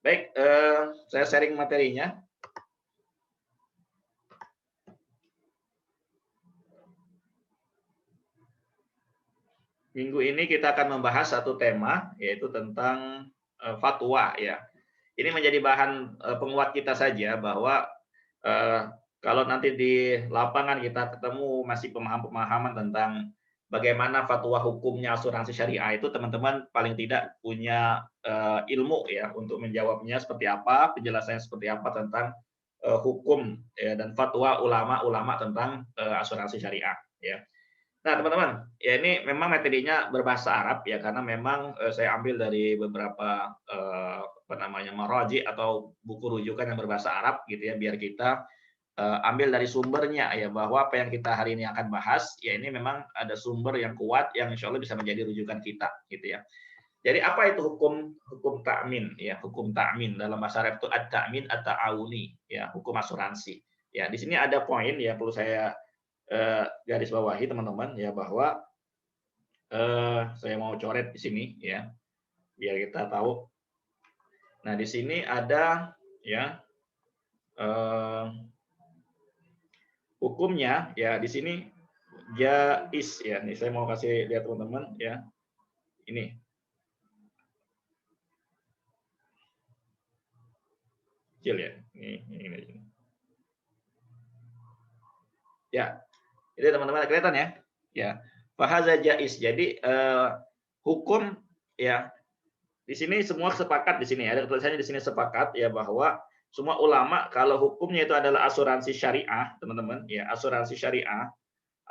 Baik, saya sharing materinya. Minggu ini kita akan membahas satu tema, yaitu tentang fatwa ya. Ini menjadi bahan penguat kita saja bahwa kalau nanti di lapangan kita ketemu masih pemahaman-pemahaman tentang bagaimana fatwa hukumnya asuransi syariah itu teman-teman paling tidak punya ilmu ya untuk menjawabnya seperti apa, penjelasannya seperti apa tentang hukum ya, dan fatwa ulama-ulama tentang asuransi syariah ya. Nah, teman-teman, ya ini memang materinya berbahasa Arab ya, karena memang, saya ambil dari beberapa, apa namanya, maraji atau buku rujukan yang berbahasa Arab gitu ya, biar kita, ambil dari sumbernya ya, bahwa apa yang kita hari ini akan bahas, ya ini memang ada sumber yang kuat yang insya Allah bisa menjadi rujukan kita, gitu ya. Jadi apa itu hukum hukum ta'min ya, hukum ta'min dalam bahasa Arab itu at-ta'min at-ta'awuni ya, hukum asuransi. Ya, di sini ada poin ya perlu saya garis bawahi teman-teman ya bahwa saya mau coret di sini ya biar kita tahu. Nah di sini ada ya eh, hukumnya ya di sini jais ya. Nih saya mau kasih lihat teman-teman ya. Ini kecil ya. Ini. Ya, ini teman-teman kelihatan ya. Ya, fahaza jais. Jadi hukum ya. Di sini semua sepakat di sini, ada tulisannya di sini sepakat ya bahwa semua ulama kalau hukumnya itu adalah asuransi syariah, teman-teman, ya asuransi syariah.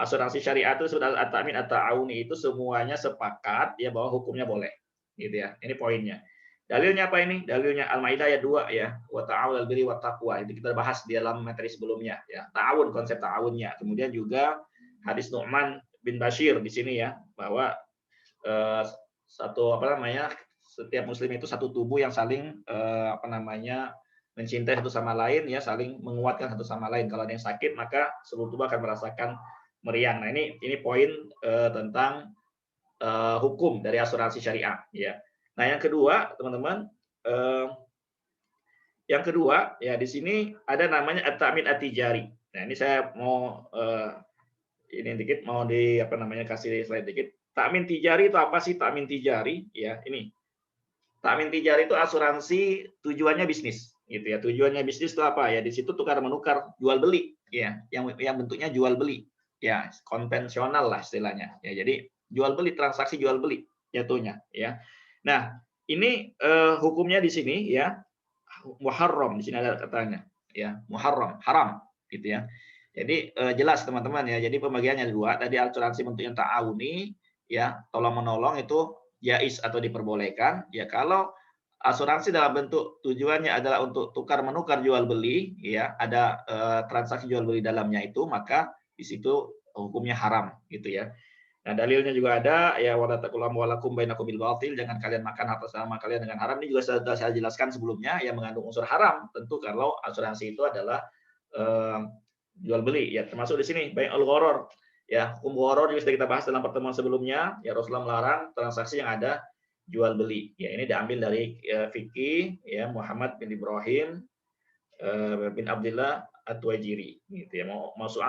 Asuransi syariah itu sudah at-ta'min at-ta'awuni itu semuanya sepakat ya bahwa hukumnya boleh. Gitu ya. Ini poinnya. Dalilnya apa ini? Dalilnya Al-Maidah ayat 2 ya. Wa ta'awunal birri wat taqwa. Itu kita bahas di dalam materi sebelumnya ya. Ta'awun, konsep ta'awunnya. Kemudian juga hadis Nu'man bin Bashir di sini ya bahwa eh, satu apa namanya setiap muslim itu satu tubuh yang saling apa namanya mencintai satu sama lain ya saling menguatkan satu sama lain. Kalau ada yang sakit maka seluruh tubuh akan merasakan meriang. Nah ini poin tentang hukum dari asuransi syariah ya. Nah yang kedua teman-teman yang kedua ya di sini ada namanya at-ta'min at-tijari. Nah ini saya mau ini dikit mau di apa namanya kasih slide dikit. Takmin tijari itu apa sih takmin tijari? Ya, ini. Takmin tijari itu asuransi tujuannya bisnis, gitu ya. Tujuannya bisnis itu apa? Ya di situ tukar menukar, jual beli, ya. Yang bentuknya jual beli. Ya, konvensional lah istilahnya. Ya, jadi jual beli transaksi jual beli jatuhnya, ya. Nah, ini hukumnya di sini ya muharram di sini ada katanya, ya. Muharram, haram, gitu ya. Jadi jelas teman-teman ya. Jadi pembagiannya dua. Tadi asuransi bentuknya ta'awuni, ya tolong menolong itu jais atau diperbolehkan. Ya kalau asuransi dalam bentuk tujuannya adalah untuk tukar menukar jual beli, ya ada transaksi jual beli dalamnya itu, maka di situ hukumnya haram, gitu ya. Nah, dalilnya juga ada ya wala taqulu amwalakum bainakum bil batil, jangan kalian makan harta sama kalian dengan haram. Ini juga sudah saya jelaskan sebelumnya yang mengandung unsur haram. Tentu kalau asuransi itu adalah eh, jual beli ya termasuk di sini bai'ul gharar. Ya, hukum gharar juga sudah kita bahas dalam pertemuan sebelumnya. Ya Rasulullah melarang transaksi yang ada jual beli. Ya, ini diambil dari fikih ya Muhammad bin Ibrahim bin Abdullah At-Tuwaijiri gitu ya. Mau masuk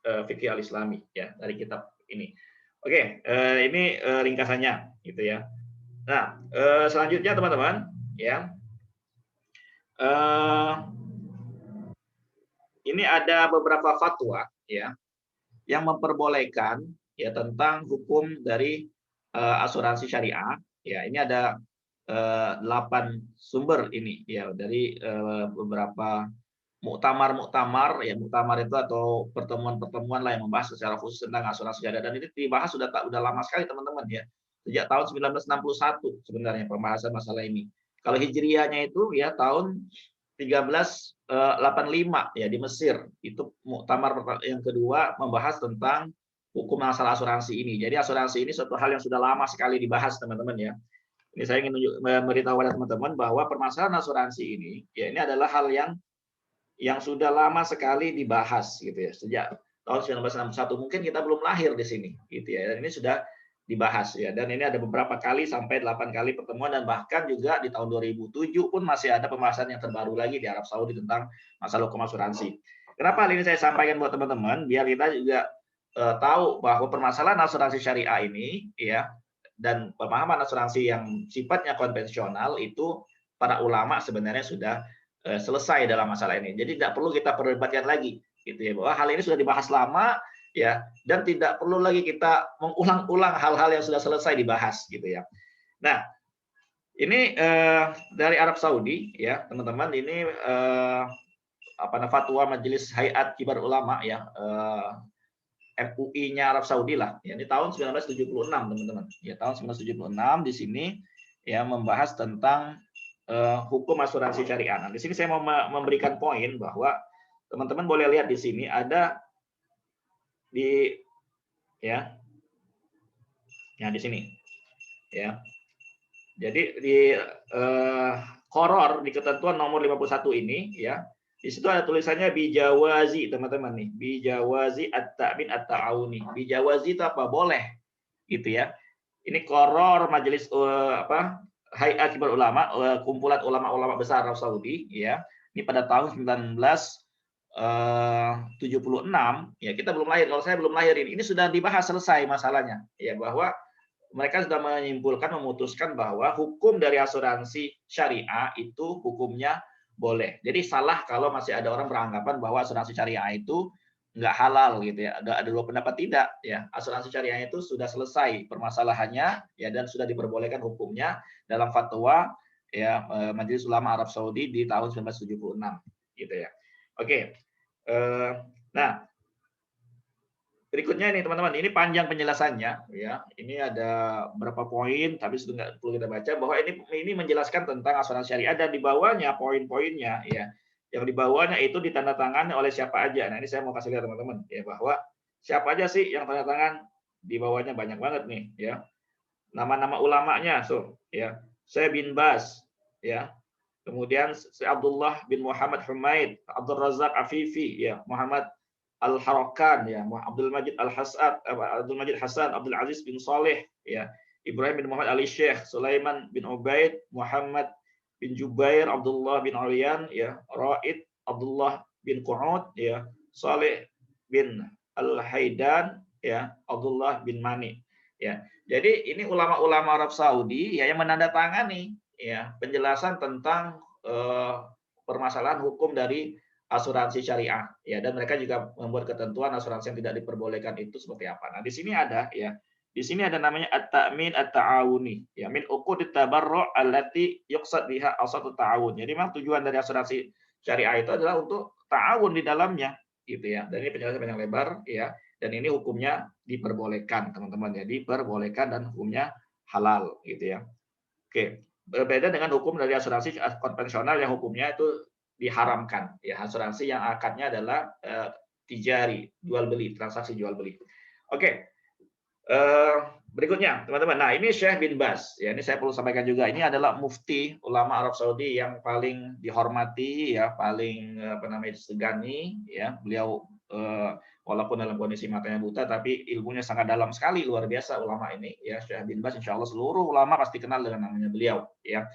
fikih al-Islami ya dari kitab ini. Oke, ini ringkasannya gitu ya. Nah, selanjutnya teman-teman ya. Eh, ini ada beberapa fatwa ya yang memperbolehkan ya tentang hukum dari asuransi syariah. Ya, ini ada 8 sumber ini ya dari beberapa muktamar-muktamar ya muktamar itu atau pertemuan-pertemuan lah yang membahas secara khusus tentang asuransi syariah dan ini dibahas sudah lama sekali teman-teman ya. Sejak tahun 1961 sebenarnya pembahasan masalah ini. Kalau hijriahnya itu ya tahun 1385 ya di Mesir. Itu muktamar yang kedua membahas tentang hukum masalah asuransi ini. Jadi asuransi ini suatu hal yang sudah lama sekali dibahas teman-teman ya. Ini saya ingin memberitahu kepada teman-teman bahwa permasalahan asuransi ini ya ini adalah hal yang sudah lama sekali dibahas gitu ya. Sejak tahun 1961 mungkin kita belum lahir di sini gitu ya. Dan ini sudah dibahas ya. Dan ini ada beberapa kali sampai 8 kali pertemuan, dan bahkan juga di tahun 2007 pun masih ada pembahasan yang terbaru lagi di Arab Saudi tentang masalah hukum asuransi. Kenapa hal ini saya sampaikan buat teman-teman, biar kita juga tahu bahwa permasalahan asuransi syariah ini ya, dan pemahaman asuransi yang sifatnya konvensional itu para ulama sebenarnya sudah selesai dalam masalah ini. Jadi tidak perlu kita perdebatkan lagi gitu ya, bahwa hal ini sudah dibahas lama ya, dan tidak perlu lagi kita mengulang-ulang hal-hal yang sudah selesai dibahas gitu ya. Nah, ini dari Arab Saudi ya, teman-teman, ini fatwa Majelis Hayat Kibar Ulama ya, MUI-nya Arab Saudi lah. Ya, ini tahun 1976, teman-teman. Ya, tahun 1976 di sini ya membahas tentang hukum asuransi syariah. Nah, di sini saya mau memberikan poin bahwa teman-teman boleh lihat di sini ada di ya. Ya, di sini. Ya. Jadi di Qoror di ketentuan nomor 51 ini ya, di situ ada tulisannya bijawazi, teman-teman nih. Bijawazi at-ta'min at-ta'awuni. Bijawazi itu apa? Boleh. Gitu ya. Ini Qoror Majelis Hayat Kibar Ulama, kumpulan ulama-ulama besar Arab Saudi ya. Ini pada tahun 1976 ya, kita belum lahir. Kalau saya belum lahir, ini sudah dibahas selesai masalahnya ya, bahwa mereka sudah menyimpulkan, memutuskan bahwa hukum dari asuransi syariah itu hukumnya boleh. Jadi salah kalau masih ada orang beranggapan bahwa asuransi syariah itu nggak halal gitu ya. Ada dua pendapat, tidak ya. Asuransi syariah itu sudah selesai permasalahannya ya, dan sudah diperbolehkan hukumnya dalam fatwa ya Majelis Ulama Arab Saudi di tahun 1976 gitu ya. Oke. Nah, berikutnya ini teman-teman, ini panjang penjelasannya ya. Ini ada berapa poin, tapi sudah nggak perlu kita baca, bahwa ini menjelaskan tentang asuransi syariah, dan di bawahnya poin-poinnya ya. Yang di bawahnya itu ditandatangani oleh siapa aja. Nah, ini saya mau kasih lihat teman-teman ya, bahwa siapa aja sih yang tanda tangan. Di bawahnya banyak banget nih ya. Nama-nama ulamanya ya. Saya bin Bas ya. Kemudian Abdullah bin Muhammad Humaid, Abdul Razak Afifi ya, Muhammad Al-Harakan ya, Abdul Majid Al-Hasan, Abdul Majid Hasan, Abdul Aziz bin Saleh ya, Ibrahim bin Muhammad Ali Syekh, Sulaiman bin Ubaid, Muhammad bin Jubair, Abdullah bin Aliyan ya, Raid Abdullah bin Qu'ud ya, Saleh bin Al-Haidan ya, Abdullah bin Mani ya. Jadi ini ulama-ulama Arab Saudi ya yang menandatangani ya penjelasan tentang permasalahan hukum dari asuransi syariah ya, dan mereka juga membuat ketentuan asuransi yang tidak diperbolehkan itu seperti apa. Nah, di sini ada ya. Di sini ada namanya at-ta'min at-ta'awuni ya, min uqudit tabarru' allati yuqsad biha asatu ta'awun. Jadi memang tujuan dari asuransi syariah itu adalah untuk ta'awun di dalamnya gitu ya. Dan ini penjelasan panjang lebar ya, dan ini hukumnya diperbolehkan, teman-teman. Jadi diperbolehkan dan hukumnya halal gitu ya. Oke, berbeda dengan hukum dari asuransi konvensional yang hukumnya itu diharamkan ya, asuransi yang akadnya adalah tijari, jual beli, transaksi jual beli. Oke. Berikutnya teman-teman, nah ini Syekh bin Bas ya, ini saya perlu sampaikan juga, ini adalah mufti ulama Arab Saudi yang paling dihormati ya, paling disegani ya. Beliau walaupun dalam kondisi matanya buta, tapi ilmunya sangat dalam sekali, luar biasa ulama ini ya, Syekh bin Bas. Insya Allah seluruh ulama pasti kenal dengan namanya beliau ya.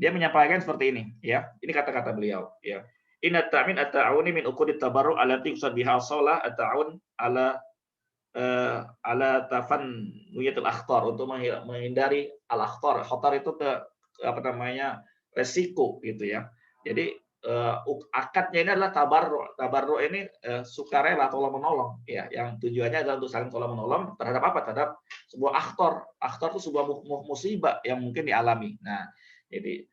Dia menyampaikan seperti ini ya, ini kata-kata beliau ya. Inna ta'min at-ta'awuni min uqudit tabarru' allati yuqsad biha shalah at-ta'awun ala tafannuyatul akhtar, untuk menghindari al-akhtar. Khatar itu resiko gitu ya. Jadi akadnya ini adalah tabarru'. Tabarru' ini sukarela, tolong menolong ya, yang tujuannya adalah untuk saling tolong menolong terhadap apa? Terhadap sebuah akhtar. Akhtar itu sebuah musibah yang mungkin dialami. Nah, jadi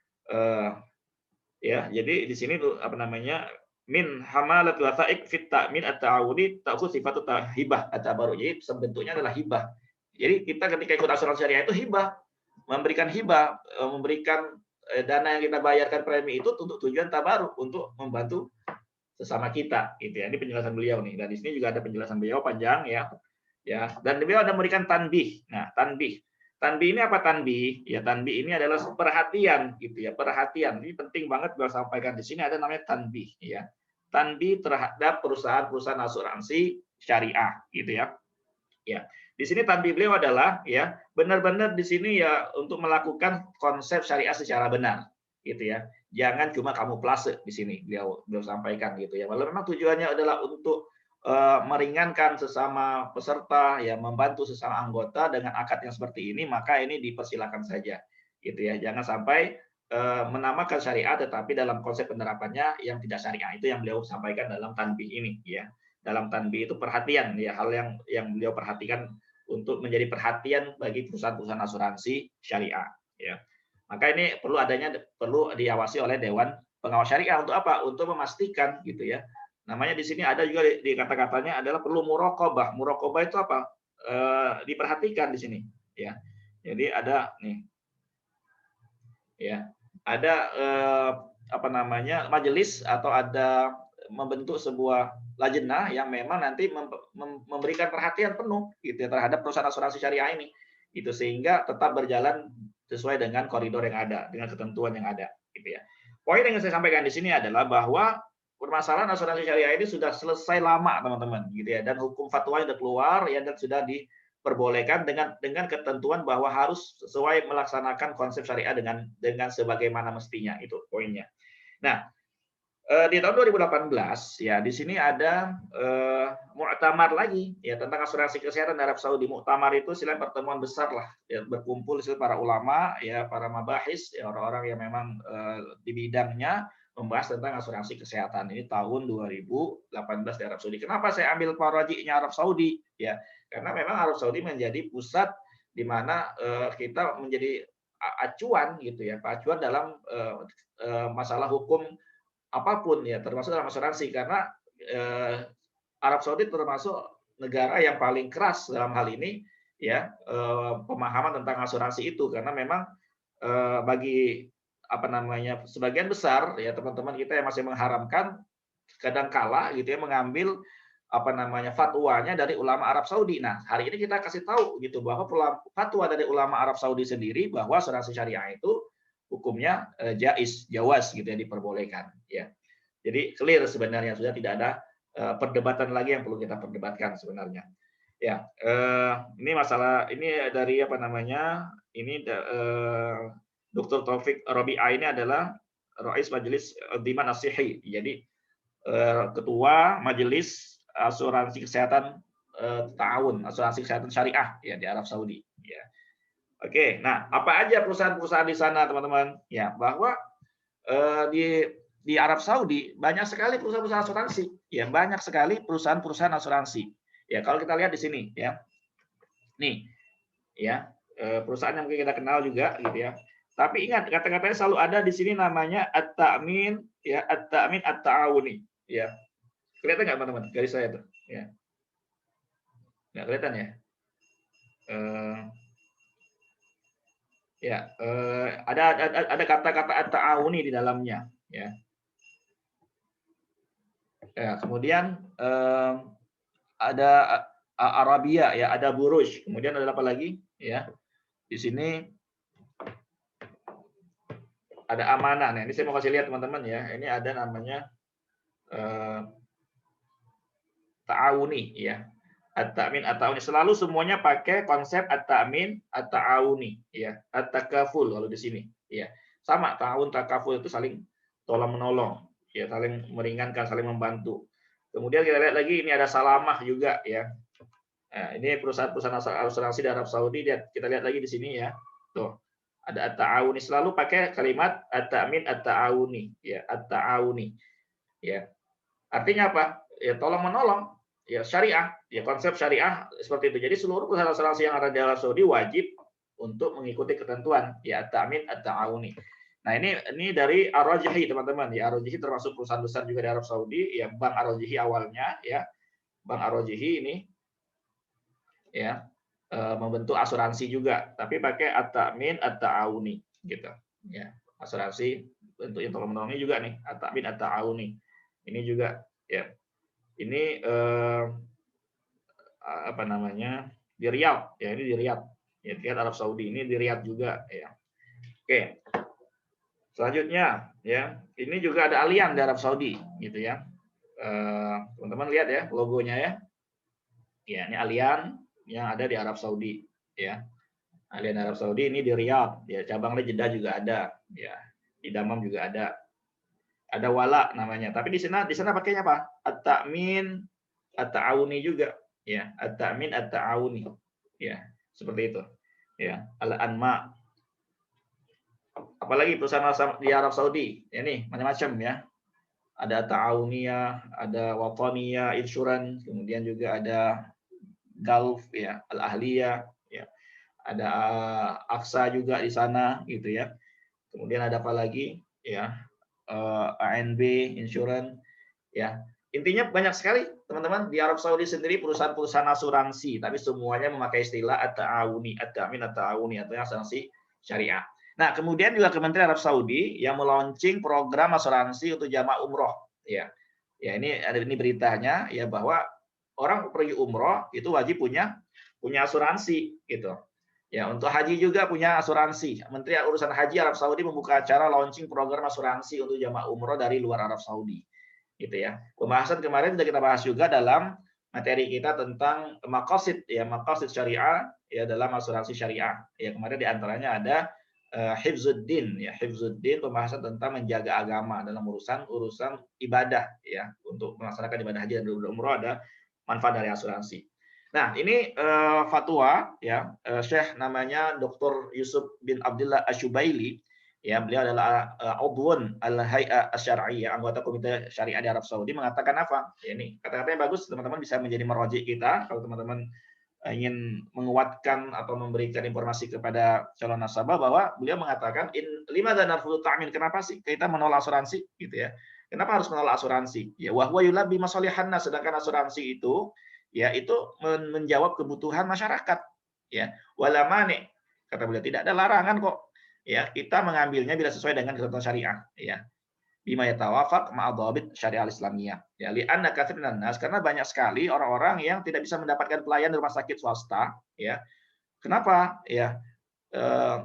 jadi di sini min hamalat wasaik fit ta'min at-ta'awudi ta'khudh sifatu hibah at-tabarru'. Jadi sebentuknya adalah hibah. Jadi kita ketika ikut asuransi syariah itu hibah, memberikan hibah, memberikan dana yang kita bayarkan premi itu untuk tujuan tabaruk, untuk membantu sesama kita gitu ya. Ini penjelasan beliau nih. Dan di sini juga ada penjelasan beliau panjang ya. Ya, dan beliau ada memberikan tanbih. Nah, tanbih ini apa tanbih? Ya, tanbih ini adalah perhatian gitu ya, perhatian. Ini penting banget beliau sampaikan di sini, ada namanya tanbih ya. Tanbih terhadap perusahaan-perusahaan asuransi syariah gitu ya. Ya, di sini tanbih beliau adalah ya benar-benar di sini ya untuk melakukan konsep syariah secara benar, gitu ya. Jangan cuma kamu kamuflase di sini beliau beliau sampaikan gitu ya. Walau memang tujuannya adalah untuk meringankan sesama peserta, ya membantu sesama anggota dengan akad yang seperti ini, maka ini dipersilakan saja, gitu ya. Jangan sampai menamakan syariat tetapi dalam konsep penerapannya yang tidak syariah. Itu yang beliau sampaikan dalam tanbih ini, ya. Dalam tanbih itu perhatian, ya hal yang beliau perhatikan untuk menjadi perhatian bagi perusahaan-perusahaan asuransi syariah, ya. Maka ini perlu diawasi oleh Dewan Pengawas Syariah untuk apa? Untuk memastikan gitu ya. Namanya di sini ada juga di kata-katanya adalah perlu muraqabah. Muraqabah itu apa? Diperhatikan di sini, ya. Jadi ada nih, ya, ada apa namanya majelis atau ada membentuk sebuah lajnah yang memang nanti memberikan perhatian penuh gitu ya terhadap perusahaan asuransi syariah ini, itu sehingga tetap berjalan sesuai dengan koridor yang ada, dengan ketentuan yang ada, gitu ya. Poin yang saya sampaikan di sini adalah bahwa permasalahan asuransi syariah ini sudah selesai lama, teman-teman, gitu ya, dan hukum fatwa sudah keluar ya dan sudah diperbolehkan dengan ketentuan bahwa harus sesuai melaksanakan konsep syariah dengan sebagaimana mestinya, itu poinnya. Nah, di tahun 2018 ya di sini ada muktamar lagi ya tentang asuransi kesehatan Arab Saudi. Muktamar itu selain pertemuan besar lah ya, berkumpul para ulama ya para mabahis ya orang-orang yang memang di bidangnya membahas tentang asuransi kesehatan. Ini tahun 2018 di Arab Saudi. Kenapa saya ambil parajinya Arab Saudi ya? Karena memang Arab Saudi menjadi pusat di mana kita menjadi acuan gitu ya, acuan dalam masalah hukum apapun ya, termasuk dalam asuransi karena Arab Saudi termasuk negara yang paling keras dalam hal ini ya pemahaman tentang asuransi itu karena memang bagi apa namanya sebagian besar ya teman-teman kita yang masih mengharamkan kadangkala gitu ya mengambil apa namanya fatwanya dari ulama Arab Saudi. Nah, hari ini kita kasih tahu gitu bahwa fatwa dari ulama Arab Saudi sendiri bahwa asuransi syariah itu hukumnya jawaz gitu ya diperbolehkan ya. Jadi clear sebenarnya sudah tidak ada perdebatan lagi yang perlu kita perdebatkan sebenarnya. Ya, ini masalah ini dari apa namanya? Ini Dr. Taufik Robi'ah ini adalah Rais Majelis Diman Nasihi. Jadi ketua Majelis Asuransi Kesehatan Ta'awun, Asuransi Kesehatan Syariah ya di Arab Saudi. Ya. Oke, nah apa aja perusahaan-perusahaan di sana teman-teman? Ya, bahwa di Arab Saudi banyak sekali perusahaan-perusahaan asuransi. Ya, banyak sekali perusahaan-perusahaan asuransi. Ya, kalau kita lihat di sini ya. Nih, ya, perusahaan yang mungkin kita kenal juga gitu ya. Tapi ingat kata-katanya selalu ada di sini namanya at-ta'min ya, at-ta'min at-ta'awuni ya. Kelihatan nggak teman-teman garis saya tuh? Ya. Nggak kelihatan ya? Ya, ada kata-kata at-ta'awuni di dalamnya ya. Ya, kemudian ada Arabia ya, ada Buruj. Kemudian ada apa lagi? Ya. Di sini ada amanah. Nah, ini saya mau kasih lihat teman-teman ya. Ini ada namanya ta'awuni ya. At-ta'min at-ta'awuni selalu semuanya pakai konsep at-ta'min at-ta'awuni ya. At-takaful kalau di sini ya. Sama ta'awun takaful itu saling tolong menolong ya, saling meringankan, saling membantu. Kemudian kita lihat lagi ini ada Salamah juga ya. Nah, ini perusahaan-perusahaan asuransi di Arab Saudi, kita lihat lagi di sini ya. Tuh, ada at-ta'awuni selalu pakai kalimat at-ta'min at-ta'awuni ya, at-ta'awuni. Ya. Artinya apa? Ya tolong menolong. Ya syariah, ya konsep syariah seperti itu. Jadi seluruh perusahaan asuransi yang ada di Arab Saudi wajib untuk mengikuti ketentuan ya at-ta'min at-ta'awuni. Nah, ini dari Ar-Rajihi teman-teman. Ya Ar-Rajihi termasuk perusahaan besar juga di Arab Saudi, ya Bank Ar-Rajihi awalnya ya. Bank Ar-Rajihi ini ya membentuk asuransi juga tapi pakai at-ta'min at-ta'awuni gitu ya. Asuransi bentuk yang tolong menolongnya juga nih at-ta'min at-ta'awuni ini juga ya. Ini apa namanya di Riyadh ya, ini di Riyadh ya, Riyadh Arab Saudi ini di Riyadh juga ya. Oke, selanjutnya ya ini juga ada Allianz di Arab Saudi gitu ya. Teman-teman lihat ya logonya ya. Ya, ini Allianz yang ada di Arab Saudi, ya. Ahlian Arab Saudi ini di Riyadh, ya cabangnya Jeddah juga ada, ya. Di Damam juga ada. Ada Wala namanya. Tapi di sana pakainya apa? At-Ta'min At-Ta'awuni juga, ya. At-Ta'min At-Ta'awuni. Ya, seperti itu. Ya, Al-Anma. Apalagi perusahaan di Arab Saudi, ya nih macam-macam ya. Ada Ta'awuniyah, ada Wataniyah Insurance, kemudian juga ada Gulf ya, Al-Ahliyah ya. Ada Aksa juga di sana gitu ya. Kemudian ada apa lagi? Ya, ANB Insurance ya. Intinya banyak sekali teman-teman di Arab Saudi sendiri perusahaan-perusahaan asuransi, tapi semuanya memakai istilah at-ta'awuni, at-ta'min at-ta'awuni atau asuransi syariah. Nah, kemudian juga Kementerian Arab Saudi yang meluncing program asuransi untuk jamaah umroh ya. Ya, ini beritanya ya bahwa orang pergi umroh itu wajib punya asuransi gitu. Ya, untuk haji juga punya asuransi. Menteri Urusan Haji Arab Saudi membuka acara launching program asuransi untuk jamaah umroh dari luar Arab Saudi. Gitu ya. Pembahasan kemarin sudah kita bahas juga dalam materi kita tentang maqasid ya, maqasid syariah ya dalam asuransi syariah. Ya, kemarin di antaranya ada hifzuddin ya, hifzuddin pembahasan tentang menjaga agama dalam urusan ibadah ya, untuk melaksanakan ibadah haji dan umroh ada manfaat dari asuransi. Nah, ini fatwa ya, Syekh namanya Dr. Yusuf bin Abdullah Asyubaili. Ya, beliau adalah Udhun Al-Hay'ah Asy-Syar'iyyah, anggota Komite Syariah di Arab Saudi, mengatakan apa? Ya, ini kata-katanya bagus, teman-teman bisa menjadi marji kita kalau teman-teman ingin menguatkan atau memberikan informasi kepada calon nasabah bahwa beliau mengatakan lima dan narfudut ta'min, kenapa sih kita menolak asuransi gitu ya? Kenapa harus menolak asuransi? Ya, wa huwa yulabbi masalihan nas, sedangkan asuransi itu ya itu menjawab kebutuhan masyarakat ya. Wala mani, kata beliau, tidak ada larangan kok ya kita mengambilnya bila sesuai dengan ketentuan syariah ya, bima yatawafaq ma'a dhawabit syariah islamiyah ya, li'anna katsiran nas, karena banyak sekali orang-orang yang tidak bisa mendapatkan pelayanan di rumah sakit swasta ya. Kenapa ya? Eh,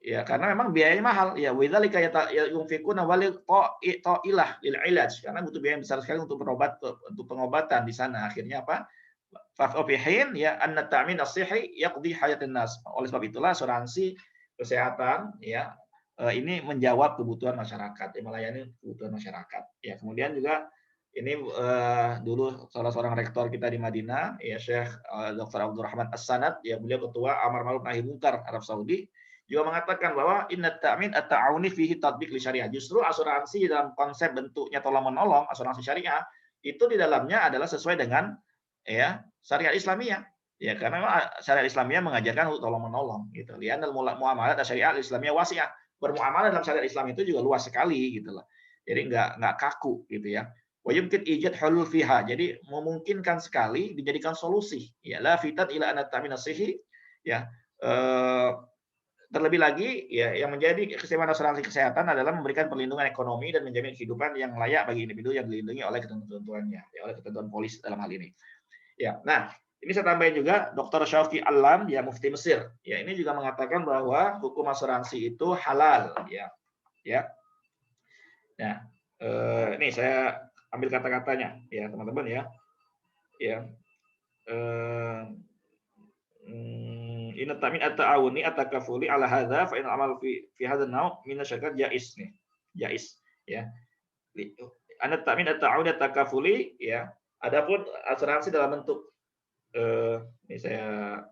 Ya karena memang biayanya mahal ya, widzalika yunfikuna walil ta'ilah lil ilaj, karena butuh biaya yang besar sekali untuk berobat, untuk pengobatan di sana. Akhirnya apa? Fafihin ya anna ta'min as-sihhi yaqdi hayatan nas. Oleh sebab itulah asuransi kesehatan ya ini menjawab kebutuhan masyarakat, melayani kebutuhan masyarakat. Ya, kemudian juga ini dulu salah seorang rektor kita di Madinah ya, Syekh Dr. Abdurrahman As-Sanad ya, beliau ketua Amar Ma'ruf Nahi Munkar Arab Saudi, juga mengatakan bahwa inna ta'min at-ta'awuni fihi tatbiq li syariah. Justru asuransi dalam konsep bentuknya tolong-menolong, asuransi syariah, itu di dalamnya adalah sesuai dengan ya syariat Islamiyah. Ya, karena syariat Islamiyah mengajarkan untuk tolong-menolong gitu. Lian muamalat syariat Islamiyah wasi'ah. Bermuamalah dalam syariat Islam itu juga luas sekali gitu loh. Jadi nggak kaku gitu ya. Wa yumkin ijad hulul fiha. Jadi memungkinkan sekali dijadikan solusi. Ya, la fitat ila an ta'min as-sihi ya. Terlebih lagi, ya, yang menjadi keistimewaan asuransi kesehatan adalah memberikan perlindungan ekonomi dan menjamin kehidupan yang layak bagi individu yang dilindungi oleh ketentuan-ketentuannya, ya, oleh ketentuan polis dalam hal ini. Ya, nah, ini saya tambahin juga Dr. Syauqi Alam, ya, Mufti Mesir. Ya, ini juga mengatakan bahwa hukum asuransi itu halal, ya, ya. Nah, ini saya ambil kata-katanya, ya, teman-teman ya, ya. Inna ta'min at-ta'awuni at-takafuli ala hadza fa in amal fi hadzal naw' min asyakat jaiz nih. Jaiz ya. Anna ta'min at-ta'awuni at-takafuli ya. Adapun asuransi dalam bentuk ini saya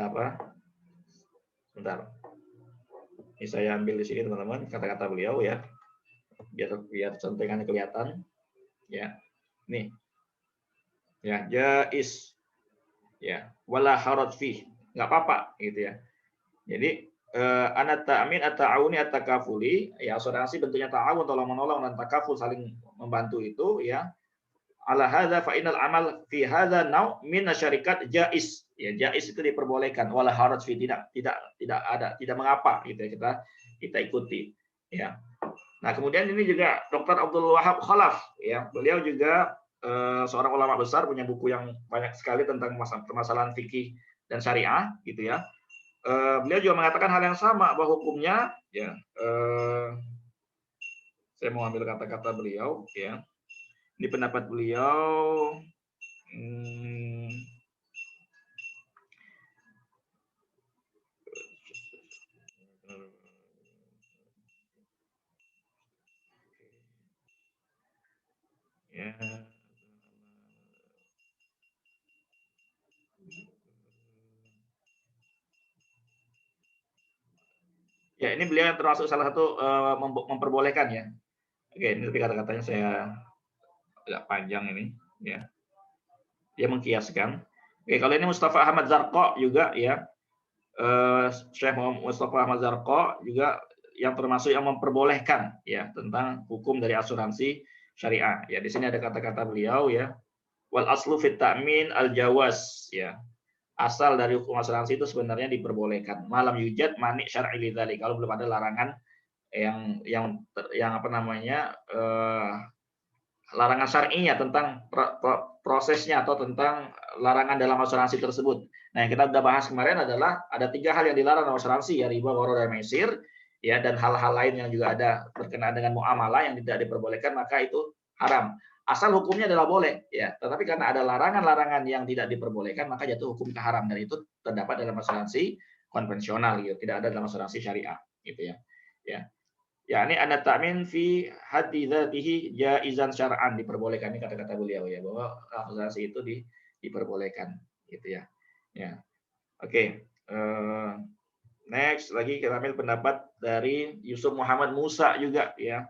apa? Sebentar. Ini saya ambil di sini teman-teman kata-kata beliau ya. Biar centengannya kelihatan. Ya. Nih. Ya, jaiz. Ya, wala haraj fi, nggak apa-apa gitu ya. Jadi anat ta'min at-ta'awuni at-takafuli, ya asuransi bentuknya ta'awun, tolong menolong, dan takaful saling membantu itu ya. Ala hadza fa innal amal fi hadza naw' min asyarikat jaiz. Ya, jaiz itu diperbolehkan, wala haraj fi, tidak ada, tidak mengapa gitu ya, kita ikuti ya. Nah, kemudian ini juga Dr. Abdul Wahab Khalaf ya. Beliau juga seorang ulama besar, punya buku yang banyak sekali tentang permasalahan fikih dan syariah gitu ya. Beliau juga mengatakan hal yang sama, bahwa hukumnya ya, saya mau ambil kata-kata beliau ya. Ini pendapat beliau, Ya. Ya, ini beliau yang termasuk salah satu memperbolehkan ya. Oke, ini tapi kata-katanya saya agak panjang ini ya. Dia mengkiaskan. Oke, kalau ini Mustafa Ahmad Zarqa juga ya. Syekh Mustafa Ahmad Zarqa juga yang termasuk yang memperbolehkan ya tentang hukum dari asuransi syariah. Ya, di sini ada kata-kata beliau ya. Wal aslu fit ta'min al jawaz ya. Asal dari hukum asuransi itu sebenarnya diperbolehkan. Malam yujad manik syar'i lidzalik. Kalau belum ada larangan yang apa namanya larangan syar'inya tentang prosesnya atau tentang larangan dalam asuransi tersebut. Nah, yang kita sudah bahas kemarin adalah ada 3 hal yang dilarang dalam asuransi ya, riba, gharar, dan maisir ya, dan hal-hal lain yang juga ada berkenaan dengan muamalah yang tidak diperbolehkan maka itu haram. Asal hukumnya adalah boleh ya, tetapi karena ada larangan-larangan yang tidak diperbolehkan maka jatuh hukum haram, dan itu terdapat dalam asuransi konvensional gitu, tidak ada dalam asuransi syariah gitu ya. Ya. Ya, ini ada ta'min fi haddi dzatihi jaizan syar'an, diperbolehkan, ini kata-kata beliau ya, bahwa asuransi itu diperbolehkan gitu ya. Ya. Oke, next lagi kita ambil pendapat dari Yusuf Muhammad Musa juga ya.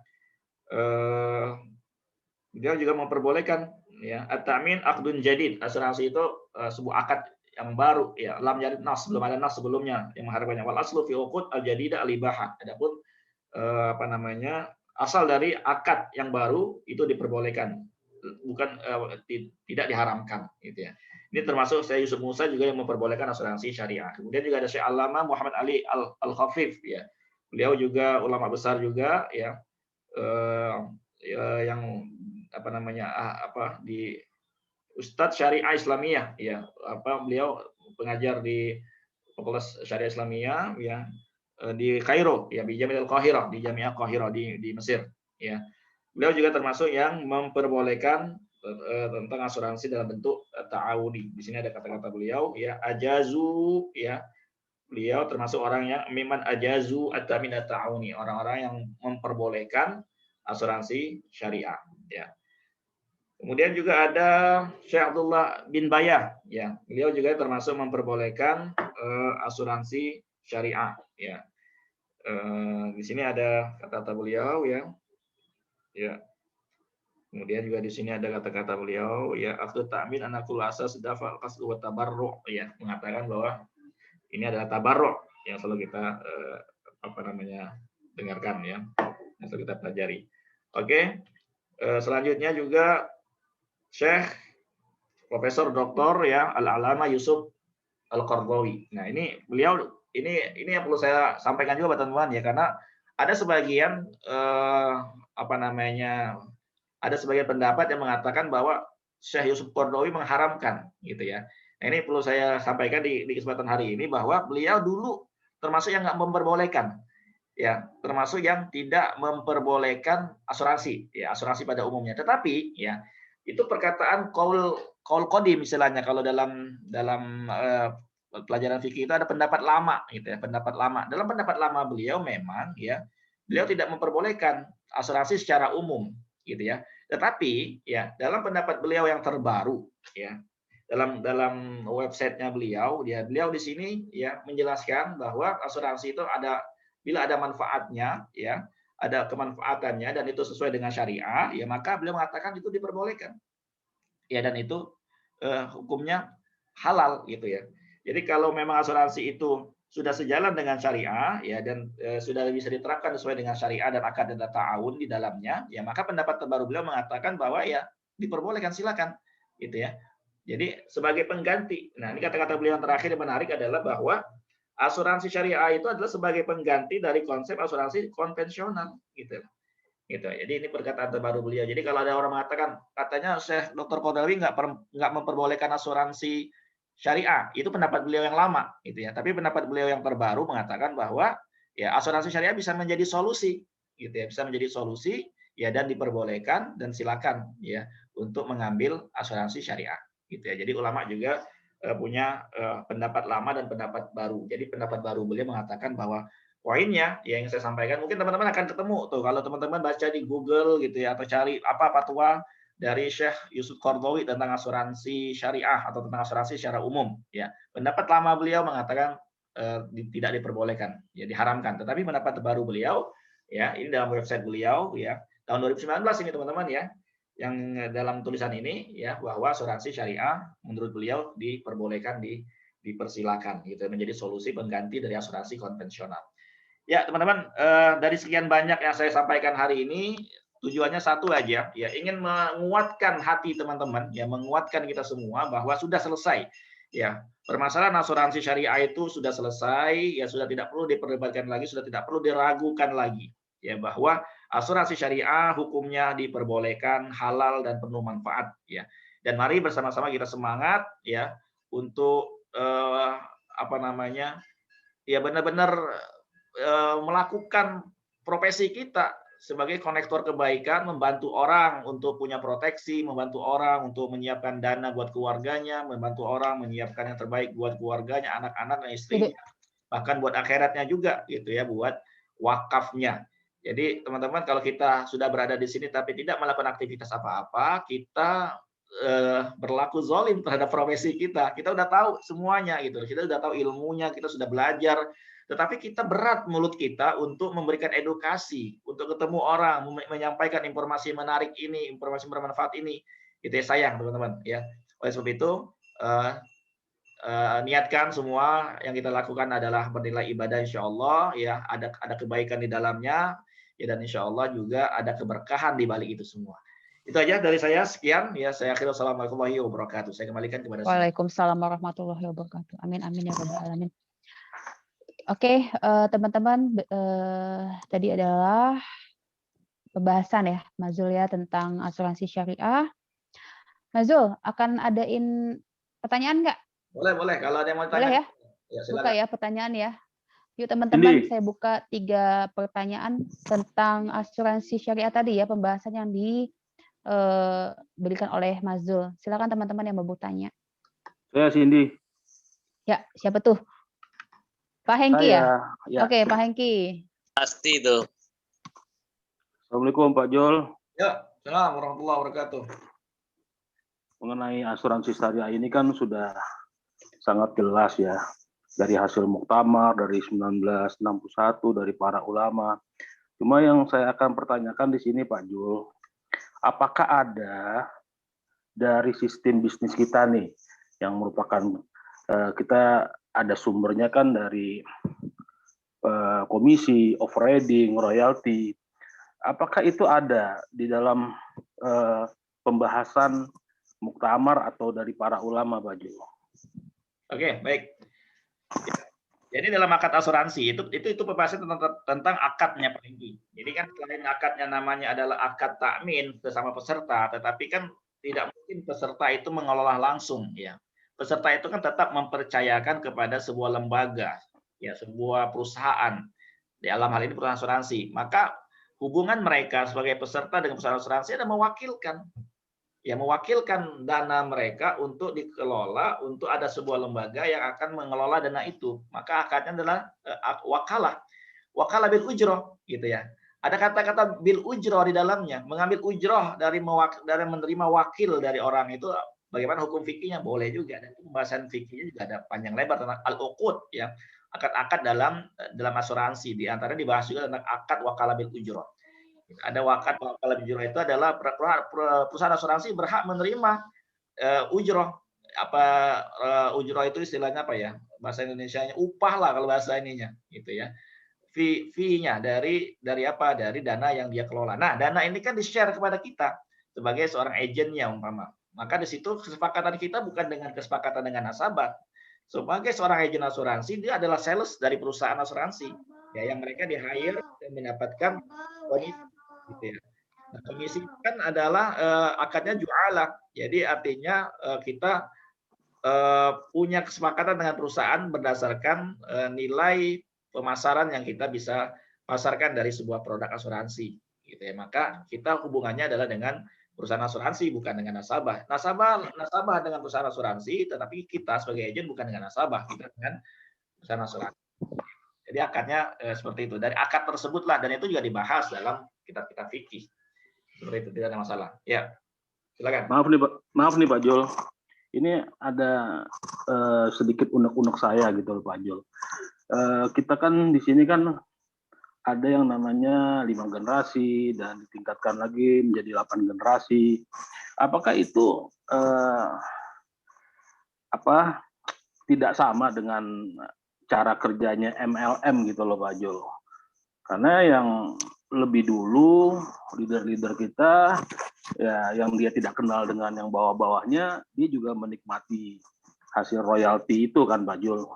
Dia juga memperbolehkan ya, at-ta'min aqdun jadid, asuransi itu sebuah akad yang baru ya, lam yarid nas, belum ada nas sebelumnya yang mengharapkannya. Wal aslu fi uqud al-jadidah al-ibahah. Adapun apa namanya, asal dari akad yang baru itu diperbolehkan, bukan tidak diharamkan gitu ya. Ini termasuk saya Yusuf Musa juga yang memperbolehkan asuransi syariah. Kemudian juga ada Syekh Allamah Muhammad Ali Al-Khafif ya. Beliau juga ulama besar juga ya, yang apa namanya di Ustadz Syariah Islamiyah ya, beliau pengajar di Fakultas Syariah Islamiyah ya, di Kairo ya, di Jami'ah Al-Qahirah, di Jami'ah Qahirah di Mesir ya. Beliau juga termasuk yang memperbolehkan tentang asuransi dalam bentuk ta'awuni. Di sini ada kata-kata beliau ya, ajazu ya. Beliau termasuk orang yang miman ajazu at-tamin at-ta'awuni, orang-orang yang memperbolehkan asuransi syariah ya. Kemudian juga ada Syekh Abdullah bin Bayah ya. Beliau juga termasuk memperbolehkan asuransi syariah ya. Di sini ada kata-kata beliau ya. Ya. Kemudian juga di sini ada kata-kata beliau ya, aktu ta'min anakul asas dafa qasdu wa tabarru ya, mengatakan bahwa ini adalah tabarru yang selalu kita apa namanya dengarkan ya, yang selalu kita pelajari. Oke. Selanjutnya juga Syekh Profesor Dr. ya Al-Alama Yusuf Al-Qardawi. Nah, ini beliau ini yang perlu saya sampaikan juga teman-teman ya, karena ada sebagian apa namanya, ada sebagian pendapat yang mengatakan bahwa Syekh Yusuf Qardawi mengharamkan gitu ya. Nah, ini perlu saya sampaikan di kesempatan hari ini bahwa beliau dulu termasuk yang nggak memperbolehkan ya, termasuk yang tidak memperbolehkan asuransi ya, asuransi pada umumnya. Tetapi ya, itu perkataan qaul qadim istilahnya, kalau dalam pelajaran fikih itu ada pendapat lama gitu ya, pendapat lama. Dalam pendapat lama beliau memang ya, beliau tidak memperbolehkan asuransi secara umum gitu ya. Tetapi ya, dalam pendapat beliau yang terbaru ya, dalam websitenya beliau, beliau di sini ya menjelaskan bahwa asuransi itu ada, bila ada manfaatnya ya, ada kemanfaatannya dan itu sesuai dengan syariah ya, maka beliau mengatakan itu diperbolehkan. Ya, dan itu hukumnya halal gitu ya. Jadi kalau memang asuransi itu sudah sejalan dengan syariah ya, dan sudah bisa diterapkan sesuai dengan syariah dan akad dan ta'awun di dalamnya ya, maka pendapat terbaru beliau mengatakan bahwa ya diperbolehkan, silakan gitu ya. Jadi sebagai pengganti. Nah, ini kata-kata beliau yang terakhir yang menarik adalah bahwa asuransi syariah itu adalah sebagai pengganti dari konsep asuransi konvensional gitu. Gitu. Jadi ini perkataan terbaru beliau. Jadi kalau ada orang mengatakan katanya Syekh Dr. Qardawi nggak memperbolehkan asuransi syariah, itu pendapat beliau yang lama gitu ya. Tapi pendapat beliau yang terbaru mengatakan bahwa ya asuransi syariah bisa menjadi solusi gitu ya, bisa menjadi solusi ya, dan diperbolehkan dan silakan ya untuk mengambil asuransi syariah gitu ya. Jadi ulama juga punya pendapat lama dan pendapat baru. Jadi pendapat baru beliau mengatakan bahwa poinnya yang saya sampaikan, mungkin teman-teman akan ketemu tuh kalau teman-teman baca di Google gitu ya, atau cari apa fatwa dari Syekh Yusuf Qaradawi tentang asuransi syariah atau tentang asuransi secara umum. Ya, pendapat lama beliau mengatakan tidak diperbolehkan, ya diharamkan. Tetapi pendapat baru beliau, ya ini dalam website beliau, ya tahun 2019 ini teman-teman ya, yang dalam tulisan ini ya bahwa asuransi syariah menurut beliau diperbolehkan, dipersilakan gitu menjadi solusi pengganti dari asuransi konvensional. Ya teman-teman, dari sekian banyak yang saya sampaikan hari ini tujuannya satu aja, ya ingin menguatkan hati teman-teman, ya menguatkan kita semua bahwa sudah selesai, ya permasalahan asuransi syariah itu sudah selesai, ya sudah tidak perlu diperdebatkan lagi, sudah tidak perlu diragukan lagi, ya bahwa asuransi syariah hukumnya diperbolehkan, halal dan penuh manfaat, ya. Dan mari bersama-sama kita semangat, ya untuk apa namanya, ya benar-benar melakukan profesi kita sebagai konektor kebaikan, membantu orang untuk punya proteksi, membantu orang untuk menyiapkan dana buat keluarganya, membantu orang menyiapkan yang terbaik buat keluarganya, anak-anak dan istrinya, bahkan buat akhiratnya juga gitu ya, buat wakafnya. Jadi teman-teman kalau kita sudah berada di sini tapi tidak melakukan aktivitas apa-apa, kita berlaku zolim terhadap profesi kita. Kita udah tahu semuanya gitu. Kita udah tahu ilmunya, kita sudah belajar, tetapi kita berat mulut kita untuk memberikan edukasi, untuk ketemu orang, menyampaikan informasi menarik ini, informasi bermanfaat ini. Itu ya sayang teman-teman ya. Oleh sebab itu niatkan semua yang kita lakukan adalah bernilai ibadah insya Allah ya, ada kebaikan di dalamnya ya, dan insya Allah juga ada keberkahan di balik itu semua. Itu aja dari saya, sekian ya, saya akhiri. Wassalamualaikum warahmatullahi wabarakatuh. Saya kembalikan kepada saya. Waalaikumsalam warahmatullahi wabarakatuh. Amin amin ya rabbal alamin. Oke, teman-teman, tadi adalah pembahasan ya Mazul ya tentang asuransi syariah. Mazul akan adain pertanyaan nggak? Boleh. Kalau ada yang mau tanya. Boleh ya? Ya, buka ya pertanyaan ya. Yuk teman-teman, saya buka 3 pertanyaan tentang asuransi syariah tadi ya, pembahasan yang diberikan oleh Mazul. Silakan teman-teman yang mau bertanya. Saya Cindy. Ya, siapa tuh? Pak Hengki ya? Oke, Pak Hengki. Pasti itu. Assalamualaikum Pak Jol. Ya, assalamualaikum warahmatullahi wabarakatuh. Mengenai asuransi syariah ini kan sudah sangat jelas ya. Dari hasil muktamar, dari 1961, dari para ulama. Cuma yang saya akan pertanyakan di sini Pak Jul, apakah ada dari sistem bisnis kita nih, yang merupakan kita ada sumbernya kan dari komisi, overriding, royalti. Apakah itu ada di dalam pembahasan muktamar atau dari para ulama, Pak Jul? Oke, baik. Jadi dalam akad asuransi itu pembahasan tentang akadnya Pak Hengki. Jadi kan selain akadnya namanya adalah akad takmin bersama peserta, tetapi kan tidak mungkin peserta itu mengelola langsung ya. Peserta itu kan tetap mempercayakan kepada sebuah lembaga, ya sebuah perusahaan. Di dalam hal ini perusahaan asuransi. Maka hubungan mereka sebagai peserta dengan perusahaan asuransi adalah mewakilkan dana mereka untuk dikelola, untuk ada sebuah lembaga yang akan mengelola dana itu. Maka akadnya adalah wakalah bil ujroh gitu ya. Ada kata-kata bil ujroh di dalamnya, mengambil ujroh dari menerima wakil dari orang itu. Bagaimana hukum fikihnya? Boleh juga. Dan pembahasan fikihnya juga ada panjang lebar tentang al-uqud ya, akad-akad dalam asuransi. Di antaranya dibahas juga tentang akad wakalah bil ujroh. Ada akad wakalah bil ujroh itu adalah perusahaan asuransi berhak menerima ujroh. Ujroh itu istilahnya apa ya? Bahasa Indonesianya upah lah kalau bahasa ininya gitu ya. Fee-nya dari apa? Dari dana yang dia kelola. Nah, dana ini kan di-share kepada kita sebagai seorang agennya umpama. Maka di situ kesepakatan kita bukan dengan kesepakatan dengan nasabah. Sebagai seorang agen asuransi, dia adalah sales dari perusahaan asuransi. Ya, yang mereka di-hire dan mendapatkan komisi gitu ya. Nah, komisi kan adalah akadnya ju'alah. Jadi artinya kita punya kesepakatan dengan perusahaan berdasarkan nilai pemasaran yang kita bisa pasarkan dari sebuah produk asuransi gitu ya. Maka kita hubungannya adalah dengan perusahaan asuransi, bukan dengan nasabah. Nasabah dengan perusahaan asuransi, tetapi kita sebagai agen bukan dengan nasabah, kita dengan perusahaan asuransi. Jadi akadnya seperti itu. Dari akad tersebutlah, dan itu juga dibahas dalam kitab-kitab fikih. Seperti itu, tidak ada masalah. Ya. Silakan. Maaf nih Pak Jul. Ini ada sedikit unek-unek saya gitu loh Pak Jul. Kita kan di sini kan ada yang namanya 5 generasi dan ditingkatkan lagi menjadi 8 generasi. Apakah itu tidak sama dengan cara kerjanya MLM gitu loh Pak Jul? Karena yang lebih dulu leader-leader kita ya yang dia tidak kenal dengan yang bawah-bawahnya, dia juga menikmati hasil royalti itu kan Pak Jul.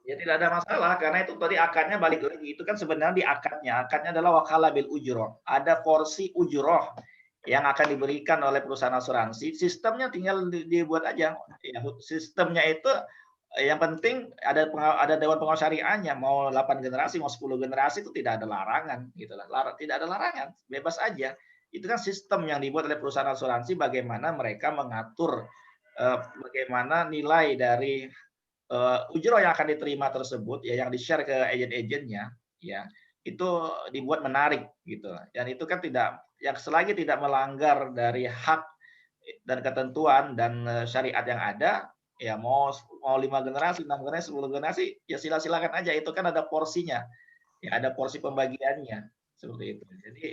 Ya tidak ada masalah karena itu tadi akadnya balik lagi, itu kan sebenarnya di akadnya adalah wakalah bil ujroh, ada porsi ujroh yang akan diberikan oleh perusahaan asuransi, sistemnya tinggal dibuat aja ya, sistemnya itu yang penting ada dewan pengawas syariahnya, mau 8 generasi mau 10 generasi itu tidak ada larangan gitu lah. Tidak ada larangan, bebas aja. Itu kan sistem yang dibuat oleh perusahaan asuransi bagaimana mereka mengatur bagaimana nilai dari ujroh yang akan diterima tersebut ya, yang di-share ke agent-agentnya ya, itu dibuat menarik gitu. Dan itu kan tidak, yang selagi tidak melanggar dari hak dan ketentuan dan syariat yang ada, ya mau 5 generasi, 6 generasi, 10 generasi, ya silakan aja. Itu kan ada porsinya, ya ada porsi pembagiannya seperti itu. Jadi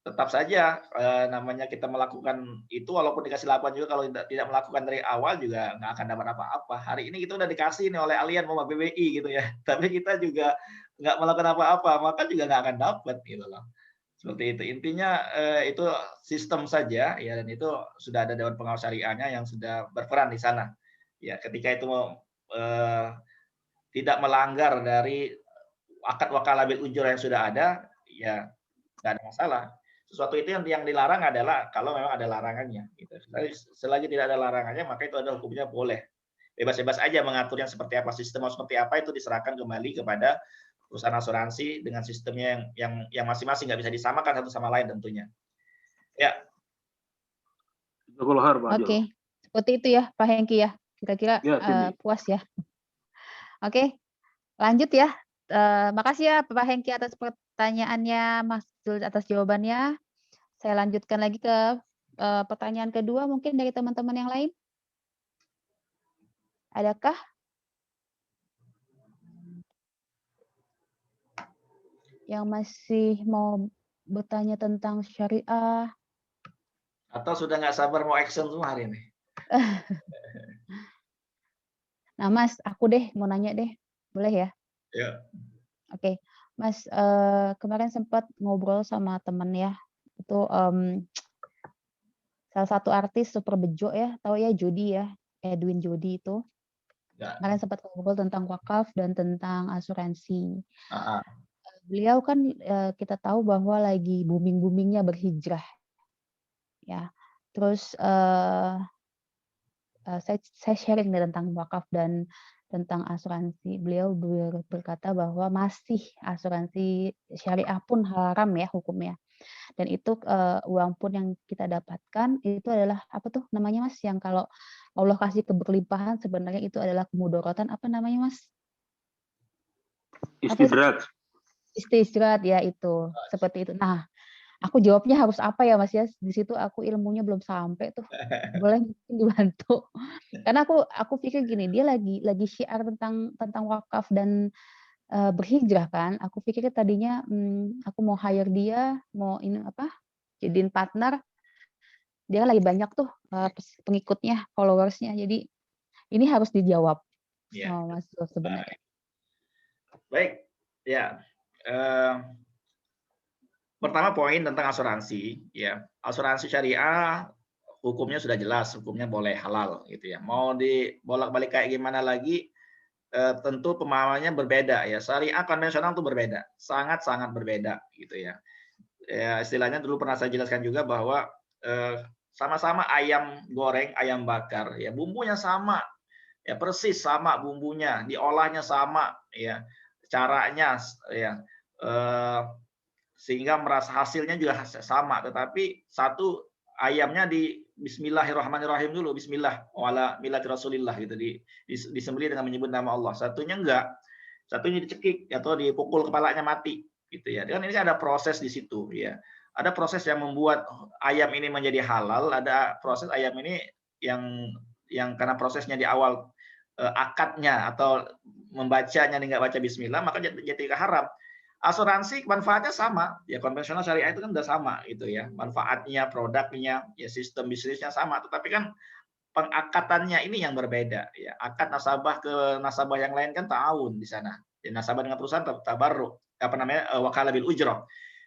tetap saja namanya kita melakukan itu, walaupun dikasih 8 juga, kalau tidak melakukan dari awal juga nggak akan dapat apa-apa. Hari ini kita udah dikasih nih oleh Allianz mau BBI gitu ya, tapi kita juga nggak melakukan apa-apa, maka juga nggak akan dapat gitu loh. Seperti itu. Intinya itu sistem saja ya, dan itu sudah ada dewan pengawas syariahnya yang sudah berperan di sana. Ya, ketika itu tidak melanggar dari akad wakalah bil ujroh yang sudah ada, ya nggak ada masalah. Sesuatu itu yang dilarang adalah kalau memang ada larangannya. Gitu. Selagi tidak ada larangannya, maka itu adalah hukumnya boleh. Bebas-bebas aja mengaturnya seperti apa, sistem seperti apa itu diserahkan kembali kepada perusahaan asuransi dengan sistemnya yang masing-masing, nggak bisa disamakan satu sama lain tentunya. Ya. Oke, seperti itu ya Pak Hengki ya. Kira-kira puas ya. Oke, lanjut ya. Makasih ya Pak Hengki atas pertanyaannya, Mas Jul atas jawabannya. Saya lanjutkan lagi ke pertanyaan kedua mungkin dari teman-teman yang lain. Adakah? Yang masih mau bertanya tentang syariah? Atau sudah nggak sabar mau action semua hari ini? Nah Mas, aku deh mau nanya deh, boleh ya? Ya. Oke, Mas, kemarin sempat ngobrol sama temen ya, itu salah satu artis super bejo ya, tahu ya Jody ya, Edwin Jody itu. Kemarin sempat ngobrol tentang wakaf dan tentang asuransi. Beliau kan kita tahu bahwa lagi booming-boomingnya berhijrah, ya. Terus saya sharing tentang wakaf dan tentang asuransi. Beliau berkata bahwa masih asuransi syariah pun haram ya hukumnya. Dan itu uang pun yang kita dapatkan itu adalah apa tuh namanya Mas, yang kalau Allah kasih keberlimpahan sebenarnya itu adalah kemudorotan, apa namanya Mas? Istidrat. Istidrat ya itu, seperti itu. Nah, aku jawabnya harus apa ya Mas ya? Di situ aku ilmunya belum sampai tuh. Boleh mungkin dibantu. Karena aku pikir gini, dia lagi syiar tentang wakaf dan berhijrah kan. Aku pikir tadinya aku mau hire dia, mau ini apa? Jadiin partner. Dia lagi banyak tuh pengikutnya, followersnya. Jadi ini harus dijawab sama Mas Jul sebenarnya. Baik, ya. Pertama poin tentang asuransi, ya. Asuransi syariah hukumnya sudah jelas, hukumnya boleh halal gitu ya. Mau dibolak-balik kayak gimana lagi, tentu pemahamannya berbeda ya. Syariah konvensional itu berbeda, sangat-sangat berbeda gitu ya. Ya istilahnya dulu pernah saya jelaskan juga bahwa sama-sama ayam goreng, ayam bakar, ya bumbunya sama, ya persis sama bumbunya, diolahnya sama, ya caranya, ya sehingga merasa hasilnya juga sama, tetapi satu ayamnya di Bismillahirrahmanirrahim dulu, Bismillah wala millati Rasulillah gitu, disembelih dengan menyebut nama Allah. Satunya enggak, satunya dicekik atau dipukul kepalanya mati gitu ya. Kan ini ada proses di situ ya. ada proses yang membuat ayam ini menjadi halal, ada proses ayam ini yang karena prosesnya di awal akadnya atau membacanya nggak baca bismillah maka jadi haram. Asuransi manfaatnya sama, ya konvensional syariah itu kan udah sama gitu ya, manfaatnya, produknya, ya sistem bisnisnya sama, tetapi kan pengakatannya ini yang berbeda ya. Akad nasabah ke nasabah yang lain kan ta'awun di sana. Ya, nasabah dengan perusahaan tabarruk, apa namanya wakalah bil ujrah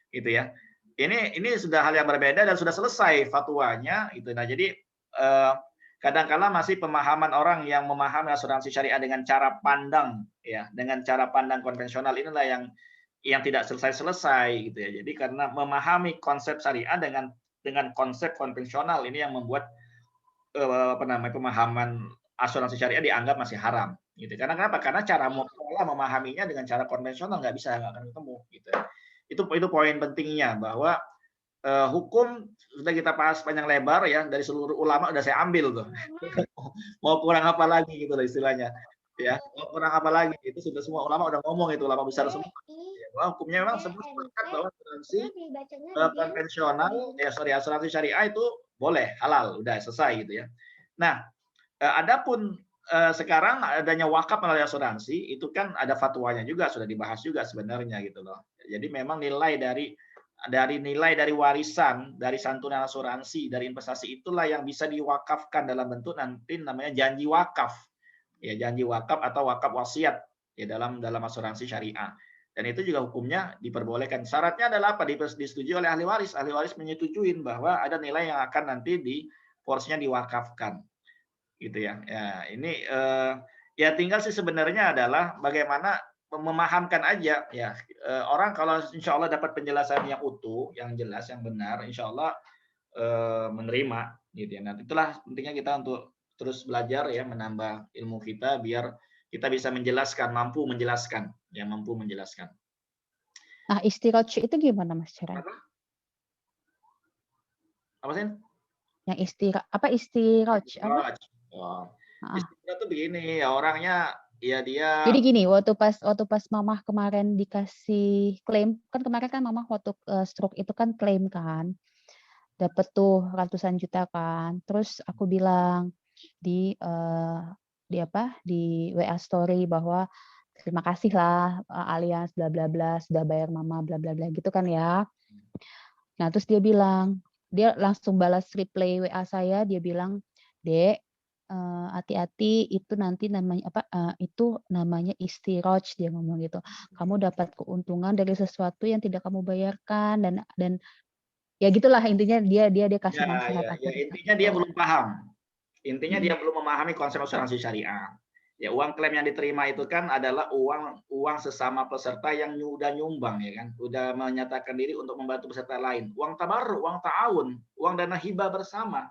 gitu ya. Ini sudah hal yang berbeda dan sudah selesai fatwanya itu. Nah, jadi kadang-kala masih pemahaman orang yang memahami asuransi syariah dengan cara pandang ya, dengan cara pandang konvensional inilah yang tidak selesai-selesai gitu ya. Jadi karena memahami konsep syariah dengan konsep konvensional ini yang membuat apa namanya pemahaman asuransi syariah dianggap masih haram gitu. Karena kenapa? Karena cara pola memahaminya dengan cara konvensional nggak akan ketemu gitu. Itu poin pentingnya bahwa hukum sudah kita bahas panjang lebar ya, dari seluruh ulama udah saya ambil tuh. Mau kurang apa lagi gitu lah istilahnya. Ya, mau kurang apa lagi? Itu sudah semua ulama udah ngomong, itu ulama besar semua. Ya, bahwa hukumnya memang semua sepakat bahwa asuransi konvensional asuransi syariah itu boleh halal, udah selesai gitu ya. Nah, adapun sekarang adanya wakaf melalui asuransi itu kan ada fatwanya juga, sudah dibahas juga sebenarnya gitu loh. Jadi memang nilai dari warisan, dari santunan asuransi, dari investasi itulah yang bisa diwakafkan dalam bentuk nanti namanya janji wakaf. Ya, janji wakaf atau wakaf wasiat ya dalam asuransi syariah. Dan itu juga hukumnya diperbolehkan. Syaratnya adalah apa? Disetujui oleh ahli waris. Ahli waris menyetujuin bahwa ada nilai yang akan nanti porsinya diwakafkan. Gitu ya. Ya, ini ya tinggal sih sebenarnya adalah bagaimana memahamkan aja ya. Orang kalau insya Allah dapat penjelasan yang utuh, yang jelas, yang benar, insya Allah menerima gitu ya. Nah, itulah pentingnya kita untuk terus belajar ya, menambah ilmu kita biar kita bisa mampu menjelaskan. Nah, istiraj itu gimana Mas caranya? Apa sih? Yang istiraj apa? Istiraj itu begini ya, orangnya ya dia. Jadi gini, waktu pas mamah kemarin dikasih klaim, kan kemarin kan mamah waktu stroke itu kan klaim kan, dapat tuh ratusan juta kan. Terus aku bilang di WA story bahwa terima kasih lah Allianz bla bla bla sudah bayar mama bla bla bla gitu kan ya. Nah terus dia langsung balas replay WA saya, dia bilang, Dek, hati-hati itu nanti namanya itu namanya istiraj, dia ngomong gitu. Kamu dapat keuntungan dari sesuatu yang tidak kamu bayarkan dan ya gitulah intinya dia kasih nasihat aku. Intinya dia belum paham. Intinya dia belum memahami konsep asuransi syariah. Ya, uang klaim yang diterima itu kan adalah uang sesama peserta yang udah nyumbang ya kan, udah menyatakan diri untuk membantu peserta lain. Uang tabarruk, uang ta'awun, uang dana hibah bersama.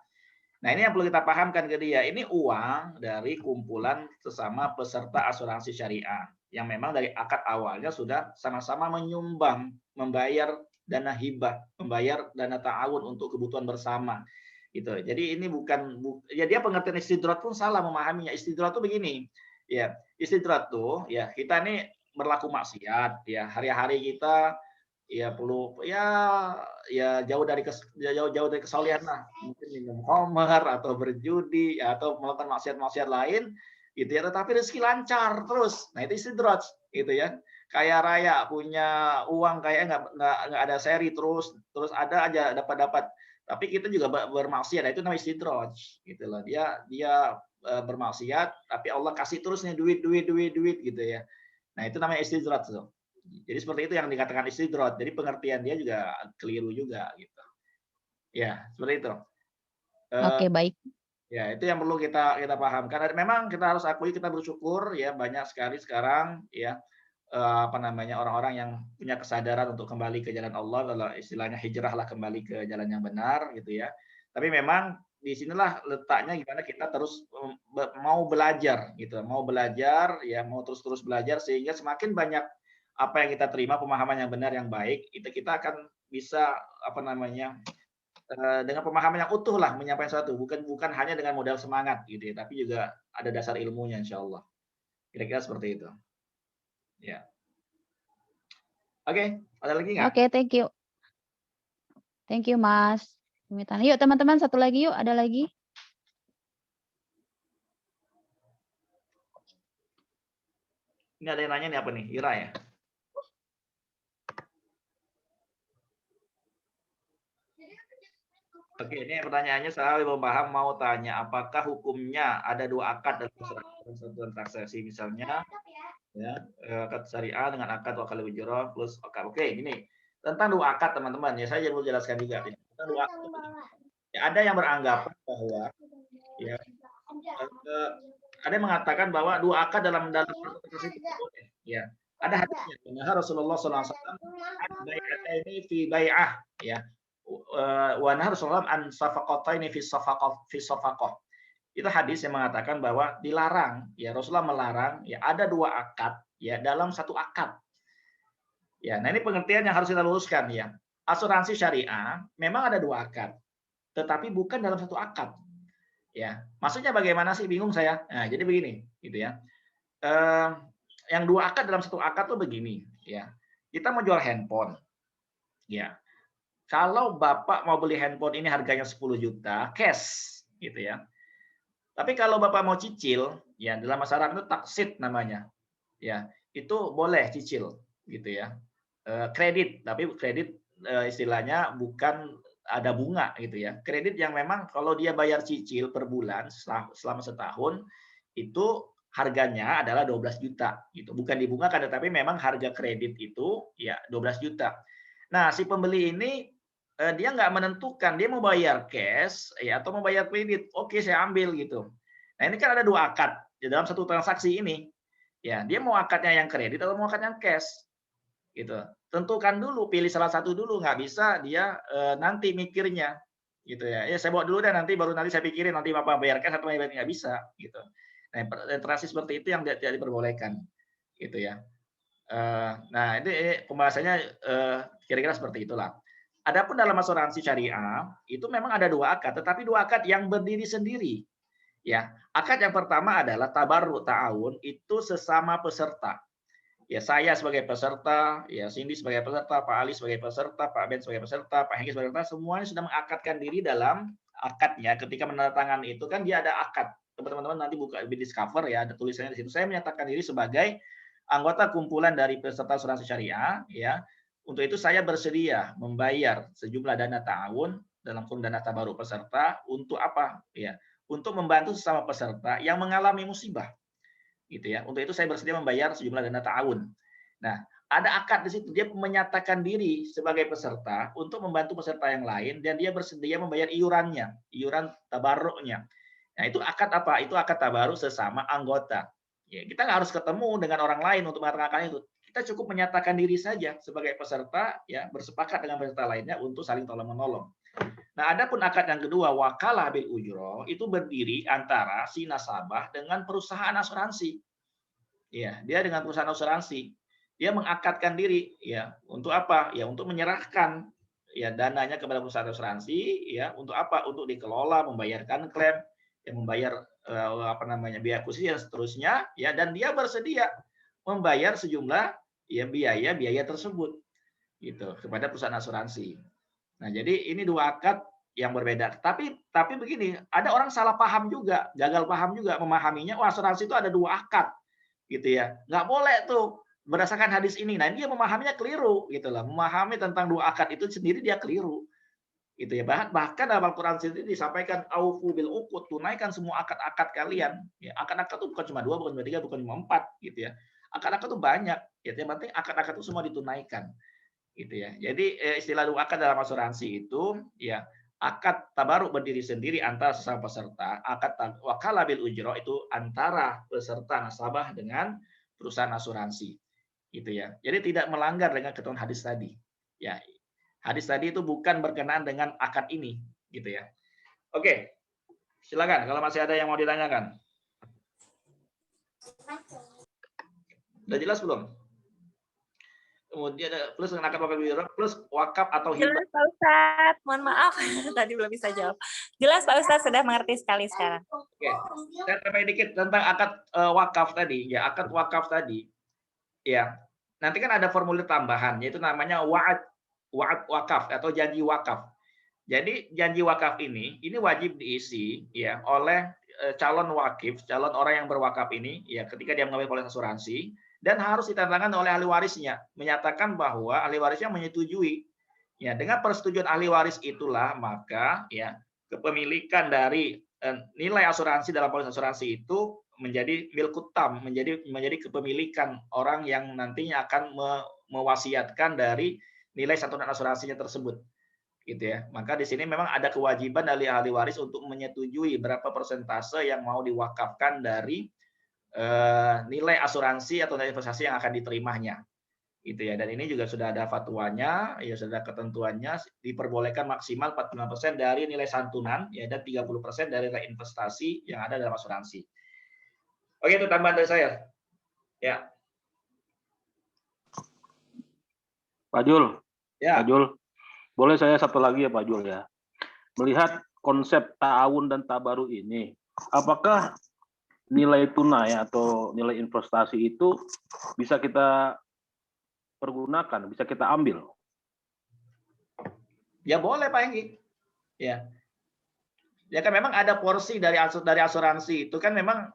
Nah, ini yang perlu kita pahamkan ke dia. Ini uang dari kumpulan sesama peserta asuransi syariah yang memang dari akad awalnya sudah sama-sama menyumbang, membayar dana hibah, membayar dana ta'awun untuk kebutuhan bersama. Gitu. Jadi ini ya dia pengertian istidrat pun salah memahaminya. Istidrat tuh begini. Ya, istidrat tuh ya kita nih berlaku maksiat ya, hari-hari kita ya perlu ya jauh dari kesalehan lah, mungkin minum khamar atau berjudi ya, atau melakukan maksiat-maksiat lain gitu ya, tetapi rezeki lancar terus. Nah, itu istidrat gitu ya. Kaya raya punya uang kayak nggak ada seri terus ada aja dapat tapi kita juga bermaksiat. Nah, itu namanya istidrat gitu loh. Dia bermaksiat tapi Allah kasih terus nih duit gitu ya. Nah, itu namanya istidrat tuh. Jadi seperti itu yang dikatakan istidrat. Jadi pengertian dia juga keliru juga gitu. Ya, seperti itu. Oke, baik. Ya, itu yang perlu kita paham. Karena memang kita harus akui, kita bersyukur ya banyak sekali sekarang ya orang-orang yang punya kesadaran untuk kembali ke jalan Allah, kalau istilahnya hijrahlah kembali ke jalan yang benar gitu ya. Tapi memang di sinilah letaknya gimana kita terus mau belajar gitu, mau terus belajar sehingga semakin banyak apa yang kita terima, pemahaman yang benar yang baik, itu kita akan bisa dengan pemahaman yang utuh lah menyampaikan sesuatu, bukan hanya dengan modal semangat gitu ya, tapi juga ada dasar ilmunya insya Allah. Kira-kira seperti itu. Ya. Oke, ada lagi nggak? Oke, thank you. Thank you, Mas. Yuk, teman-teman, satu lagi yuk. Ada lagi? Ini ada yang nanya nih apa nih? Ira ya? Oke, ini pertanyaannya saya belum paham, mau tanya apakah hukumnya ada dua akad dalam satu transaksi, misalnya ya akad syariah dengan akad wakal ujroh plus akad. Oke, gini tentang dua akad teman-teman ya, saya mau jelaskan juga tentang dua akad. Ya, ada yang beranggapan bahwa ya ada yang mengatakan bahwa dua akad dalam transaksi itu boleh. Ya, ada hadisnya. Rasulullah SAW ini fi bai'ah ya. Wa Rasulullah an safaqataini fi safaqah. Itu hadis yang mengatakan bahwa dilarang ya, Rasulullah melarang ya ada dua akad ya dalam satu akad. Ya, nah ini pengertian yang harus kita luruskan ya. Asuransi syariah memang ada dua akad, tetapi bukan dalam satu akad. Ya, maksudnya bagaimana sih? Bingung saya. Nah, jadi begini, gitu ya. Yang dua akad dalam satu akad tuh begini, ya. Kita mau jual handphone, ya. Kalau Bapak mau beli handphone ini harganya 10 juta, cash, gitu ya. Tapi kalau Bapak mau cicil, ya dalam masyarakat itu taksid namanya. Ya, itu boleh cicil, gitu ya. Kredit, tapi kredit istilahnya bukan ada bunga gitu ya. Kredit yang memang kalau dia bayar cicil per bulan selama setahun itu harganya adalah 12 juta gitu. Bukan dibungakan, tetapi memang harga kredit itu ya 12 juta. Nah, si pembeli ini dia nggak menentukan dia mau bayar cash ya atau mau bayar kredit. Oke, saya ambil gitu. Nah, ini kan ada dua akad di dalam satu transaksi ini. Ya, dia mau akadnya yang kredit atau mau akadnya yang cash. Gitu. Tentukan dulu, pilih salah satu dulu, nggak bisa dia nanti mikirnya gitu ya. Ya saya bawa dulu deh, nanti baru nanti saya pikirin nanti Bapak bayarkan atau bayar, nggak bisa gitu. Nah, interaksi seperti itu yang tidak diperbolehkan gitu ya. Nah, ini pembahasannya kira-kira seperti itulah. Adapun dalam asuransi syariah itu memang ada dua akad, tetapi dua akad yang berdiri sendiri. Ya, akad yang pertama adalah tabarru ta'awun, itu sesama peserta. Ya, saya sebagai peserta, ya Cindy sebagai peserta, Pak Ali sebagai peserta, Pak Ben sebagai peserta, Pak Hengki sebagai peserta, semuanya sudah mengakadkan diri dalam akadnya. Ketika menandatangani itu kan dia ada akad. Teman-teman nanti buka Discover ya, ada tulisannya di situ. Saya menyatakan diri sebagai anggota kumpulan dari peserta asuransi syariah, ya. Untuk itu saya bersedia membayar sejumlah dana ta'awun dalam kurung dana tabaruk peserta untuk apa? Ya, untuk membantu sesama peserta yang mengalami musibah. Gitu ya. Untuk itu saya bersedia membayar sejumlah dana ta'awun. Nah, ada akad di situ, dia menyatakan diri sebagai peserta untuk membantu peserta yang lain dan dia bersedia membayar iurannya, iuran tabarruknya. Nah, itu akad apa? Itu akad tabarruk sesama anggota. Ya, kita nggak harus ketemu dengan orang lain untuk mengatakan itu. Kita cukup menyatakan diri saja sebagai peserta, ya bersepakat dengan peserta lainnya untuk saling tolong menolong. Nah, adapun akad yang kedua, wakalah bil ujroh, itu berdiri antara si nasabah dengan perusahaan asuransi. Ya, dia dengan perusahaan asuransi. Dia mengakadkan diri ya, untuk apa? Ya, untuk menyerahkan ya dananya kepada perusahaan asuransi ya, untuk apa? Untuk dikelola, membayarkan klaim, yang membayar biaya akuisisi dan seterusnya ya, dan dia bersedia membayar sejumlah ya biaya tersebut gitu kepada perusahaan asuransi. Nah, jadi ini dua akad yang berbeda. Tapi begini, ada orang salah paham juga, gagal paham juga memahaminya. Wah, asuransi itu ada dua akad, gitu ya. Nggak boleh tuh berdasarkan hadis ini. Nah, dia memahaminya keliru, gitu lah. Memahami tentang dua akad itu sendiri dia keliru, gitu ya. Bahkan dalam Al-Quran sendiri disampaikan aufu bil uqud, tunaikan semua akad-akad kalian. Ya, akad-akad itu bukan cuma dua, bukan cuma tiga, bukan cuma empat, gitu ya. Akad-akad itu banyak. Ya, yang penting akad-akad itu semua ditunaikan. Gitu ya. Jadi istilah dua akad dalam asuransi itu ya akad tabaruk berdiri sendiri antara sesama peserta, akad wakalah bil ujroh itu antara peserta nasabah dengan perusahaan asuransi. Gitu ya. Jadi tidak melanggar dengan ketentuan hadis tadi. Ya. Hadis tadi itu bukan berkenaan dengan akad ini, gitu ya. Oke. Silakan kalau masih ada yang mau ditanyakan. Udah jelas belum? Kemudian plus dengan akad wakaf plus wakaf atau hibah. Jelas Pak Ustadz, mohon maaf tadi belum bisa jawab. Jelas Pak Ustadz, sudah mengerti sekali sekarang. Oke, saya tambah dikit tentang akad wakaf tadi. Ya, akad wakaf tadi. Ya, nanti kan ada formulir tambahan, yaitu namanya wa'ad wakaf atau janji wakaf. Jadi janji wakaf ini wajib diisi ya oleh calon wakif, calon orang yang berwakaf ini ya ketika dia mengambil polis asuransi, dan harus ditandatangani oleh ahli warisnya, menyatakan bahwa ahli warisnya menyetujui. Ya, dengan persetujuan ahli waris itulah maka ya kepemilikan dari nilai asuransi dalam polis asuransi itu menjadi milkutam, menjadi kepemilikan orang yang nantinya akan mewasiatkan dari nilai santunan asuransinya tersebut. Gitu ya. Maka di sini memang ada kewajiban dari ahli waris untuk menyetujui berapa persentase yang mau diwakafkan dari nilai asuransi atau nilai investasi yang akan diterimanya. Gitu ya. Dan ini juga sudah ada fatwanya, ya sudah ketentuannya diperbolehkan maksimal 45% dari nilai santunan ya dan 30% dari nilai investasi yang ada dalam asuransi. Oke, itu tambahan dari saya. Ya. Pak Jul. Ya. Pak Jul. Boleh saya satu lagi ya Pak Jul ya. Melihat konsep ta'awun dan tabaru ini, apakah nilai tunai atau nilai investasi itu bisa kita pergunakan, bisa kita ambil? Ya boleh Pak Hengki. Ya. Ya kan memang ada porsi dari asuransi itu kan memang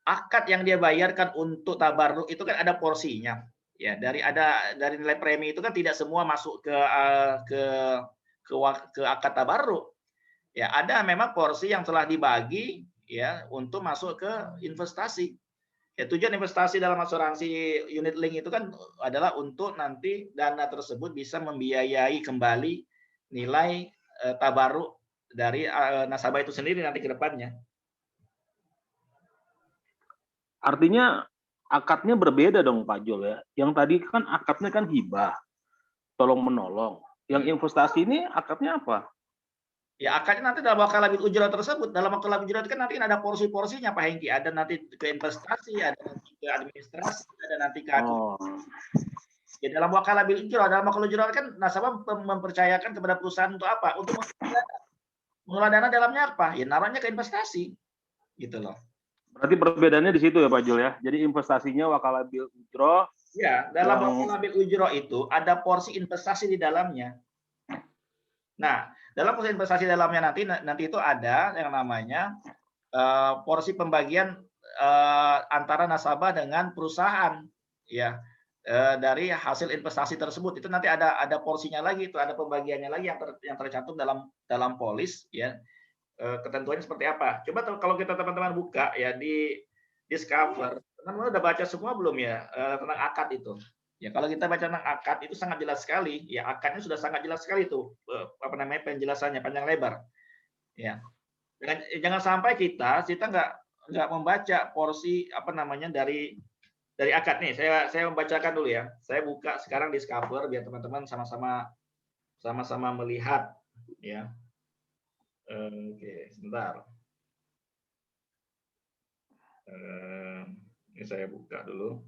akad yang dia bayarkan untuk tabarruk itu kan ada porsinya. Ya, dari nilai premi itu kan tidak semua masuk ke akad tabarruk. Ya, ada memang porsi yang telah dibagi ya untuk masuk ke investasi. Ya, tujuan investasi dalam asuransi unit link itu kan adalah untuk nanti dana tersebut bisa membiayai kembali nilai tabarruk dari nasabah itu sendiri nanti ke depannya. Artinya akadnya berbeda dong Pak Jul ya. Yang tadi kan akadnya kan hibah, tolong menolong. Yang investasi ini akadnya apa? Ya akadnya nanti dalam wakalabil ujrah tersebut, dalam wakalabil ujrah kan nanti ada porsi-porsinya Pak Hengki, ada nanti ke investasi, ada nanti ke administrasi, ada nanti ke ya dalam wakalabil ujrah, dalam wakalabil ujrah kan nasabah mempercayakan kepada perusahaan untuk apa? Untuk mengelola dana dalamnya apa? Ya naruhnya ke investasi, gitu loh. Berarti perbedaannya di situ ya Pak Jul ya. Jadi investasinya wakalabil ujrah. Ya, dalam wakalabil ujrah itu ada porsi investasi di dalamnya. Nah, dalam porsi investasi dalamnya nanti itu ada yang namanya porsi pembagian antara nasabah dengan perusahaan, ya dari hasil investasi tersebut itu nanti ada porsinya lagi, itu ada pembagiannya lagi yang tercantum dalam polis, ya ketentuannya seperti apa. Coba kalau kita teman-teman buka ya di Discover, teman-teman udah baca semua belum ya tentang akad itu? Ya kalau kita baca tentang akad itu sangat jelas sekali. Ya akadnya sudah sangat jelas sekali tuh apa namanya penjelasannya panjang lebar. Ya. Jangan sampai kita nggak membaca porsi apa namanya dari akad nih. Saya membacakan dulu ya. Saya buka sekarang Discover biar teman-teman sama-sama melihat ya. Oke, sebentar. Ini saya buka dulu.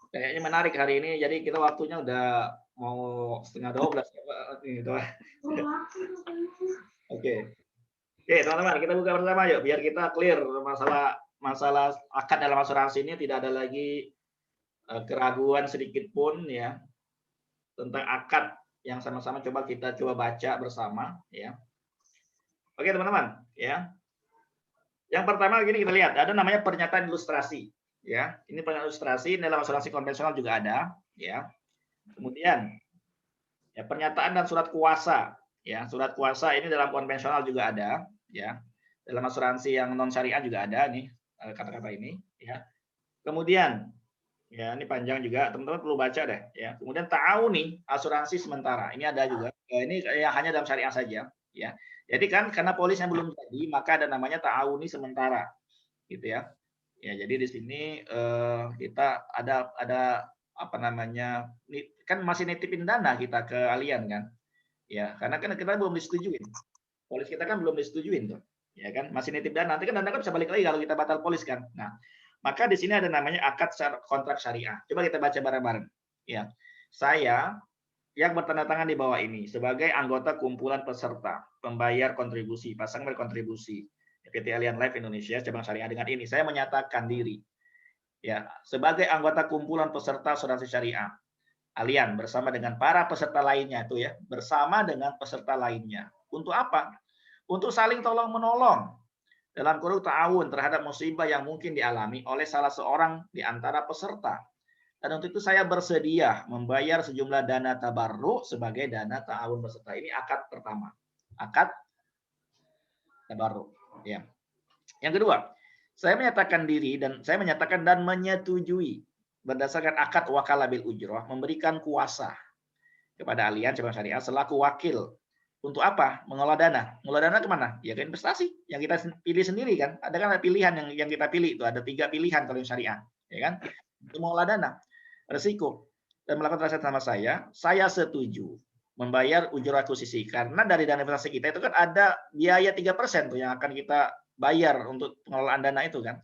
Kayaknya menarik hari ini, jadi kita waktunya udah mau 11:30 gitu. Oke, teman-teman, kita buka bersama yuk, biar kita clear masalah akad dalam asuransi ini tidak ada lagi keraguan sedikit pun ya tentang akad yang sama-sama kita coba baca bersama ya. Oke teman-teman ya. Yang pertama gini kita lihat ada namanya pernyataan ilustrasi. Ya, ini pernyataan ilustrasi dalam asuransi konvensional juga ada, ya. Kemudian ya pernyataan dan surat kuasa, ya. Surat kuasa ini dalam konvensional juga ada, ya. Dalam asuransi yang non syariah juga ada nih kata-kata ini, ya. Kemudian ya ini panjang juga, teman-teman perlu baca deh, ya. Kemudian ta'awuni asuransi sementara, ini ada juga. Ini ya hanya dalam syariah saja, ya. Jadi kan karena polisnya belum jadi, maka ada namanya ta'awuni sementara, gitu ya. Ya, jadi di sini kita ada apa namanya, kan masih nitipin dana kita ke Allianz kan, ya karena kan kita belum disetujuin, polis kita kan belum disetujuin tuh, ya kan masih nitip dana, nanti kan dana kan bisa balik lagi kalau kita batal polis kan. Nah, maka di sini ada namanya akad kontrak syariah. Coba kita baca bareng-bareng. Ya, saya yang bertanda tangan di bawah ini sebagai anggota kumpulan peserta pembayar kontribusi, pasang berkontribusi. PT Allianz Life Indonesia cabang syariah dengan ini saya menyatakan diri ya sebagai anggota kumpulan peserta asuransi syariah Alian bersama dengan para peserta lainnya itu ya, bersama dengan peserta lainnya. Untuk apa? Untuk saling tolong menolong dalam kurung ta'awun terhadap musibah yang mungkin dialami oleh salah seorang di antara peserta. Dan untuk itu saya bersedia membayar sejumlah dana tabarruk sebagai dana ta'awun peserta. Ini akad pertama. Akad tabarruk. Ya. Yang kedua, saya menyatakan diri dan saya menyatakan dan menyetujui berdasarkan akad wakalah bil ujroh memberikan kuasa kepada Alian Cabang Syariah selaku wakil untuk apa? Mengelola dana. Mengelola dana kemana? Ya ke investasi yang kita pilih sendiri kan. Ada kan pilihan yang kita pilih itu ada 3 pilihan kalau yang syariah, ya kan? Untuk mengelola dana, resiko dan melakukan transaksi sama saya setuju membayar ujroh akuisisi karena dari dana investasi kita itu kan ada biaya 3% tuh yang akan kita bayar untuk pengelolaan dana itu kan.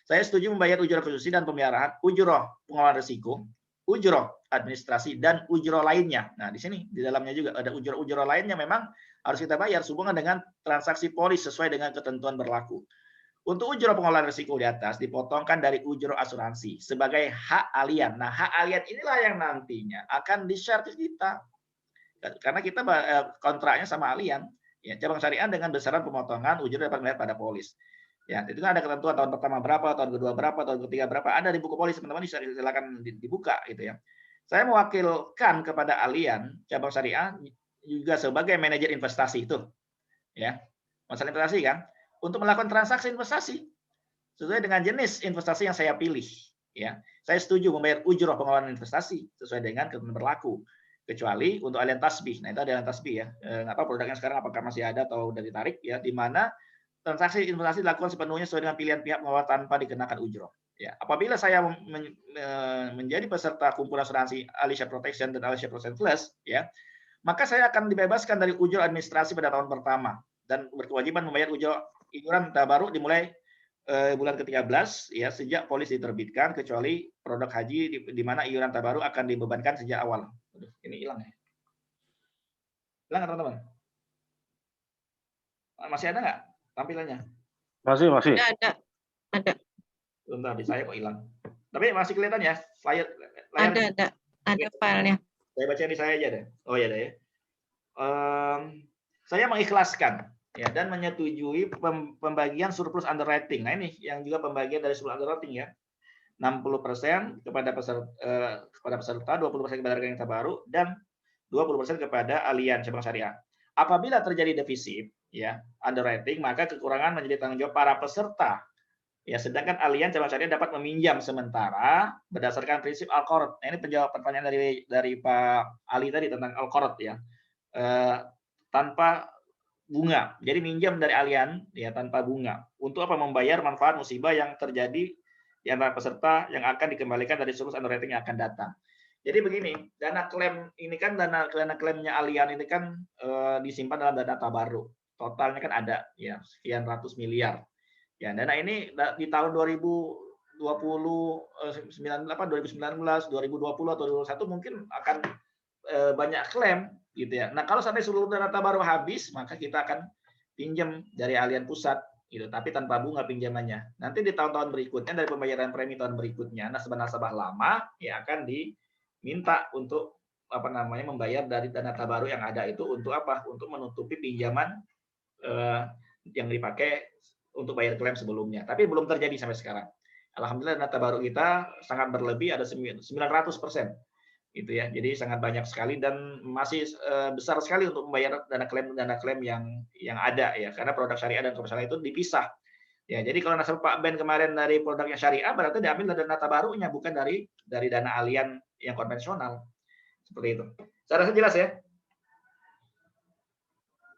Saya setuju membayar ujroh akuisisi dan pemeliharaan, ujroh pengelolaan risiko, ujroh administrasi dan ujroh lainnya. Nah, di sini di dalamnya juga ada ujroh lainnya memang harus kita bayar sehubungan dengan transaksi polis sesuai dengan ketentuan berlaku. Untuk ujroh pengelolaan risiko di atas dipotongkan dari ujroh asuransi sebagai hak Alian. Nah, hak Alian inilah yang nantinya akan di-share ke kita. Karena kita kontraknya sama Alian, ya, Cabang Syariah dengan besaran pemotongan ujroh dapat melihat pada polis. Ya, itu kan ada ketentuan tahun pertama berapa, tahun kedua berapa, tahun ketiga berapa, ada di buku polis, teman-teman silakan dibuka gitu ya. Saya mewakilkan kepada Alian Cabang Syariah juga sebagai manajer investasi itu. Ya. Masalah investasi kan untuk melakukan transaksi investasi sesuai dengan jenis investasi yang saya pilih, ya. Saya setuju membayar ujroh pengelolaan investasi sesuai dengan ketentuan berlaku. Kecuali untuk Alian Tasbih. Nah, itu ada Alian Tasbih ya. Nggak tahu produknya sekarang apakah masih ada atau udah ditarik ya, di mana transaksi investasi dilakukan sepenuhnya sesuai dengan pilihan pihak pengelola tanpa dikenakan ujroh. Ya, apabila saya menjadi peserta kumpulan asuransi Alicia Protection dan Alicia Protection Plus, ya, maka saya akan dibebaskan dari ujroh administrasi pada tahun pertama dan berkewajiban membayar ujroh iuran tabaruk dimulai bulan ke-13 ya sejak polis diterbitkan kecuali produk haji di mana iuran tabaruk akan dibebankan sejak awal. Ini hilang ya? Hilang teman-teman? Masih ada nggak tampilannya? Masih. Ada. Bentar, di saya kok hilang. Tapi masih kelihatan ya layar. Ada filenya. Saya baca di saya aja deh. Oh ya deh. Saya mengikhlaskan ya dan menyetujui pembagian surplus underwriting. Nah ini yang juga pembagian dari surplus underwriting ya. 60% kepada peserta, 20% kepada rekening tabaruk dan 20% kepada Alian Cabang Syariah. Apabila terjadi defisit ya underwriting, maka kekurangan menjadi tanggung jawab para peserta. Ya, sedangkan Alian Cabang Syariah dapat meminjam sementara berdasarkan prinsip Al-Qard. Nah, ini penjawab pertanyaan dari Pak Ali tadi tentang Al-Qard ya. Tanpa bunga. Jadi minjam dari Alian ya tanpa bunga. Untuk apa? Membayar manfaat musibah yang terjadi di antara peserta yang akan dikembalikan dari surplus underwriting yang akan datang. Jadi begini, dana klaim ini kan dana klaimnya Alian ini kan disimpan dalam dana tabaruk. Totalnya kan ada ya sekian ratus miliar. Ya, dana ini di tahun 2020, 2019, 2020 atau 2021 mungkin akan banyak klaim gitu ya. Nah, kalau sampai seluruh dana tabaruk habis, maka kita akan pinjam dari Alian Pusat gitu, tapi tanpa bunga pinjamannya. Nanti di tahun-tahun berikutnya dari pembayaran premi tahun berikutnya, nasabah lama ya akan diminta untuk membayar dari dana tabaruk yang ada itu untuk apa? Untuk menutupi pinjaman yang dipakai untuk bayar klaim sebelumnya. Tapi belum terjadi sampai sekarang. Alhamdulillah dana tabaruk kita sangat berlebih, ada 900%. Gitu ya. Jadi sangat banyak sekali dan masih besar sekali untuk membayar dana klaim yang ada ya. Karena produk syariah dan komersial itu dipisah. Ya, jadi kalau nasabah Pak Ben kemarin dari produknya syariah berarti diambil dari dana tabaruknya bukan dari dana Alian yang konvensional. Seperti itu. Saya rasa jelas ya.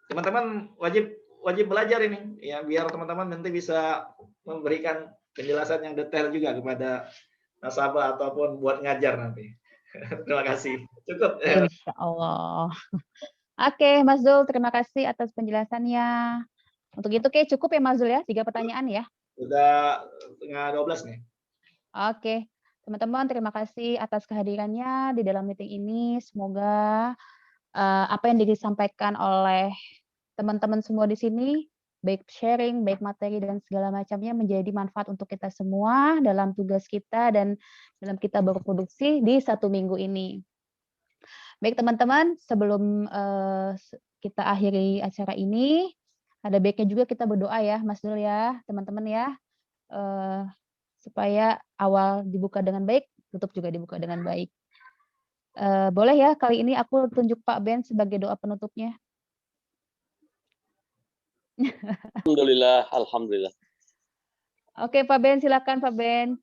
Teman-teman wajib belajar ini ya biar teman-teman nanti bisa memberikan penjelasan yang detail juga kepada nasabah ataupun buat ngajar nanti. Terima kasih. Cukup. Insya Allah. Oke, Mas Zul, terima kasih atas penjelasannya. Untuk itu cukup ya Mas Zul ya, 3 pertanyaan ya. Sudah setengah 12 nih. Oke, teman-teman terima kasih atas kehadirannya di dalam meeting ini. Semoga apa yang disampaikan oleh teman-teman semua di sini, baik sharing, baik materi dan segala macamnya menjadi manfaat untuk kita semua dalam tugas kita dan dalam kita berproduksi di 1 minggu ini. Baik teman-teman, sebelum kita akhiri acara ini, ada baiknya juga kita berdoa ya, Mas Dul ya, teman-teman ya, supaya awal dibuka dengan baik, tutup juga dibuka dengan baik. Boleh ya, kali ini aku tunjuk Pak Ben sebagai doa penutupnya. Alhamdulillah, alhamdulillah. Oke, Pak Ben, silakan Pak Ben.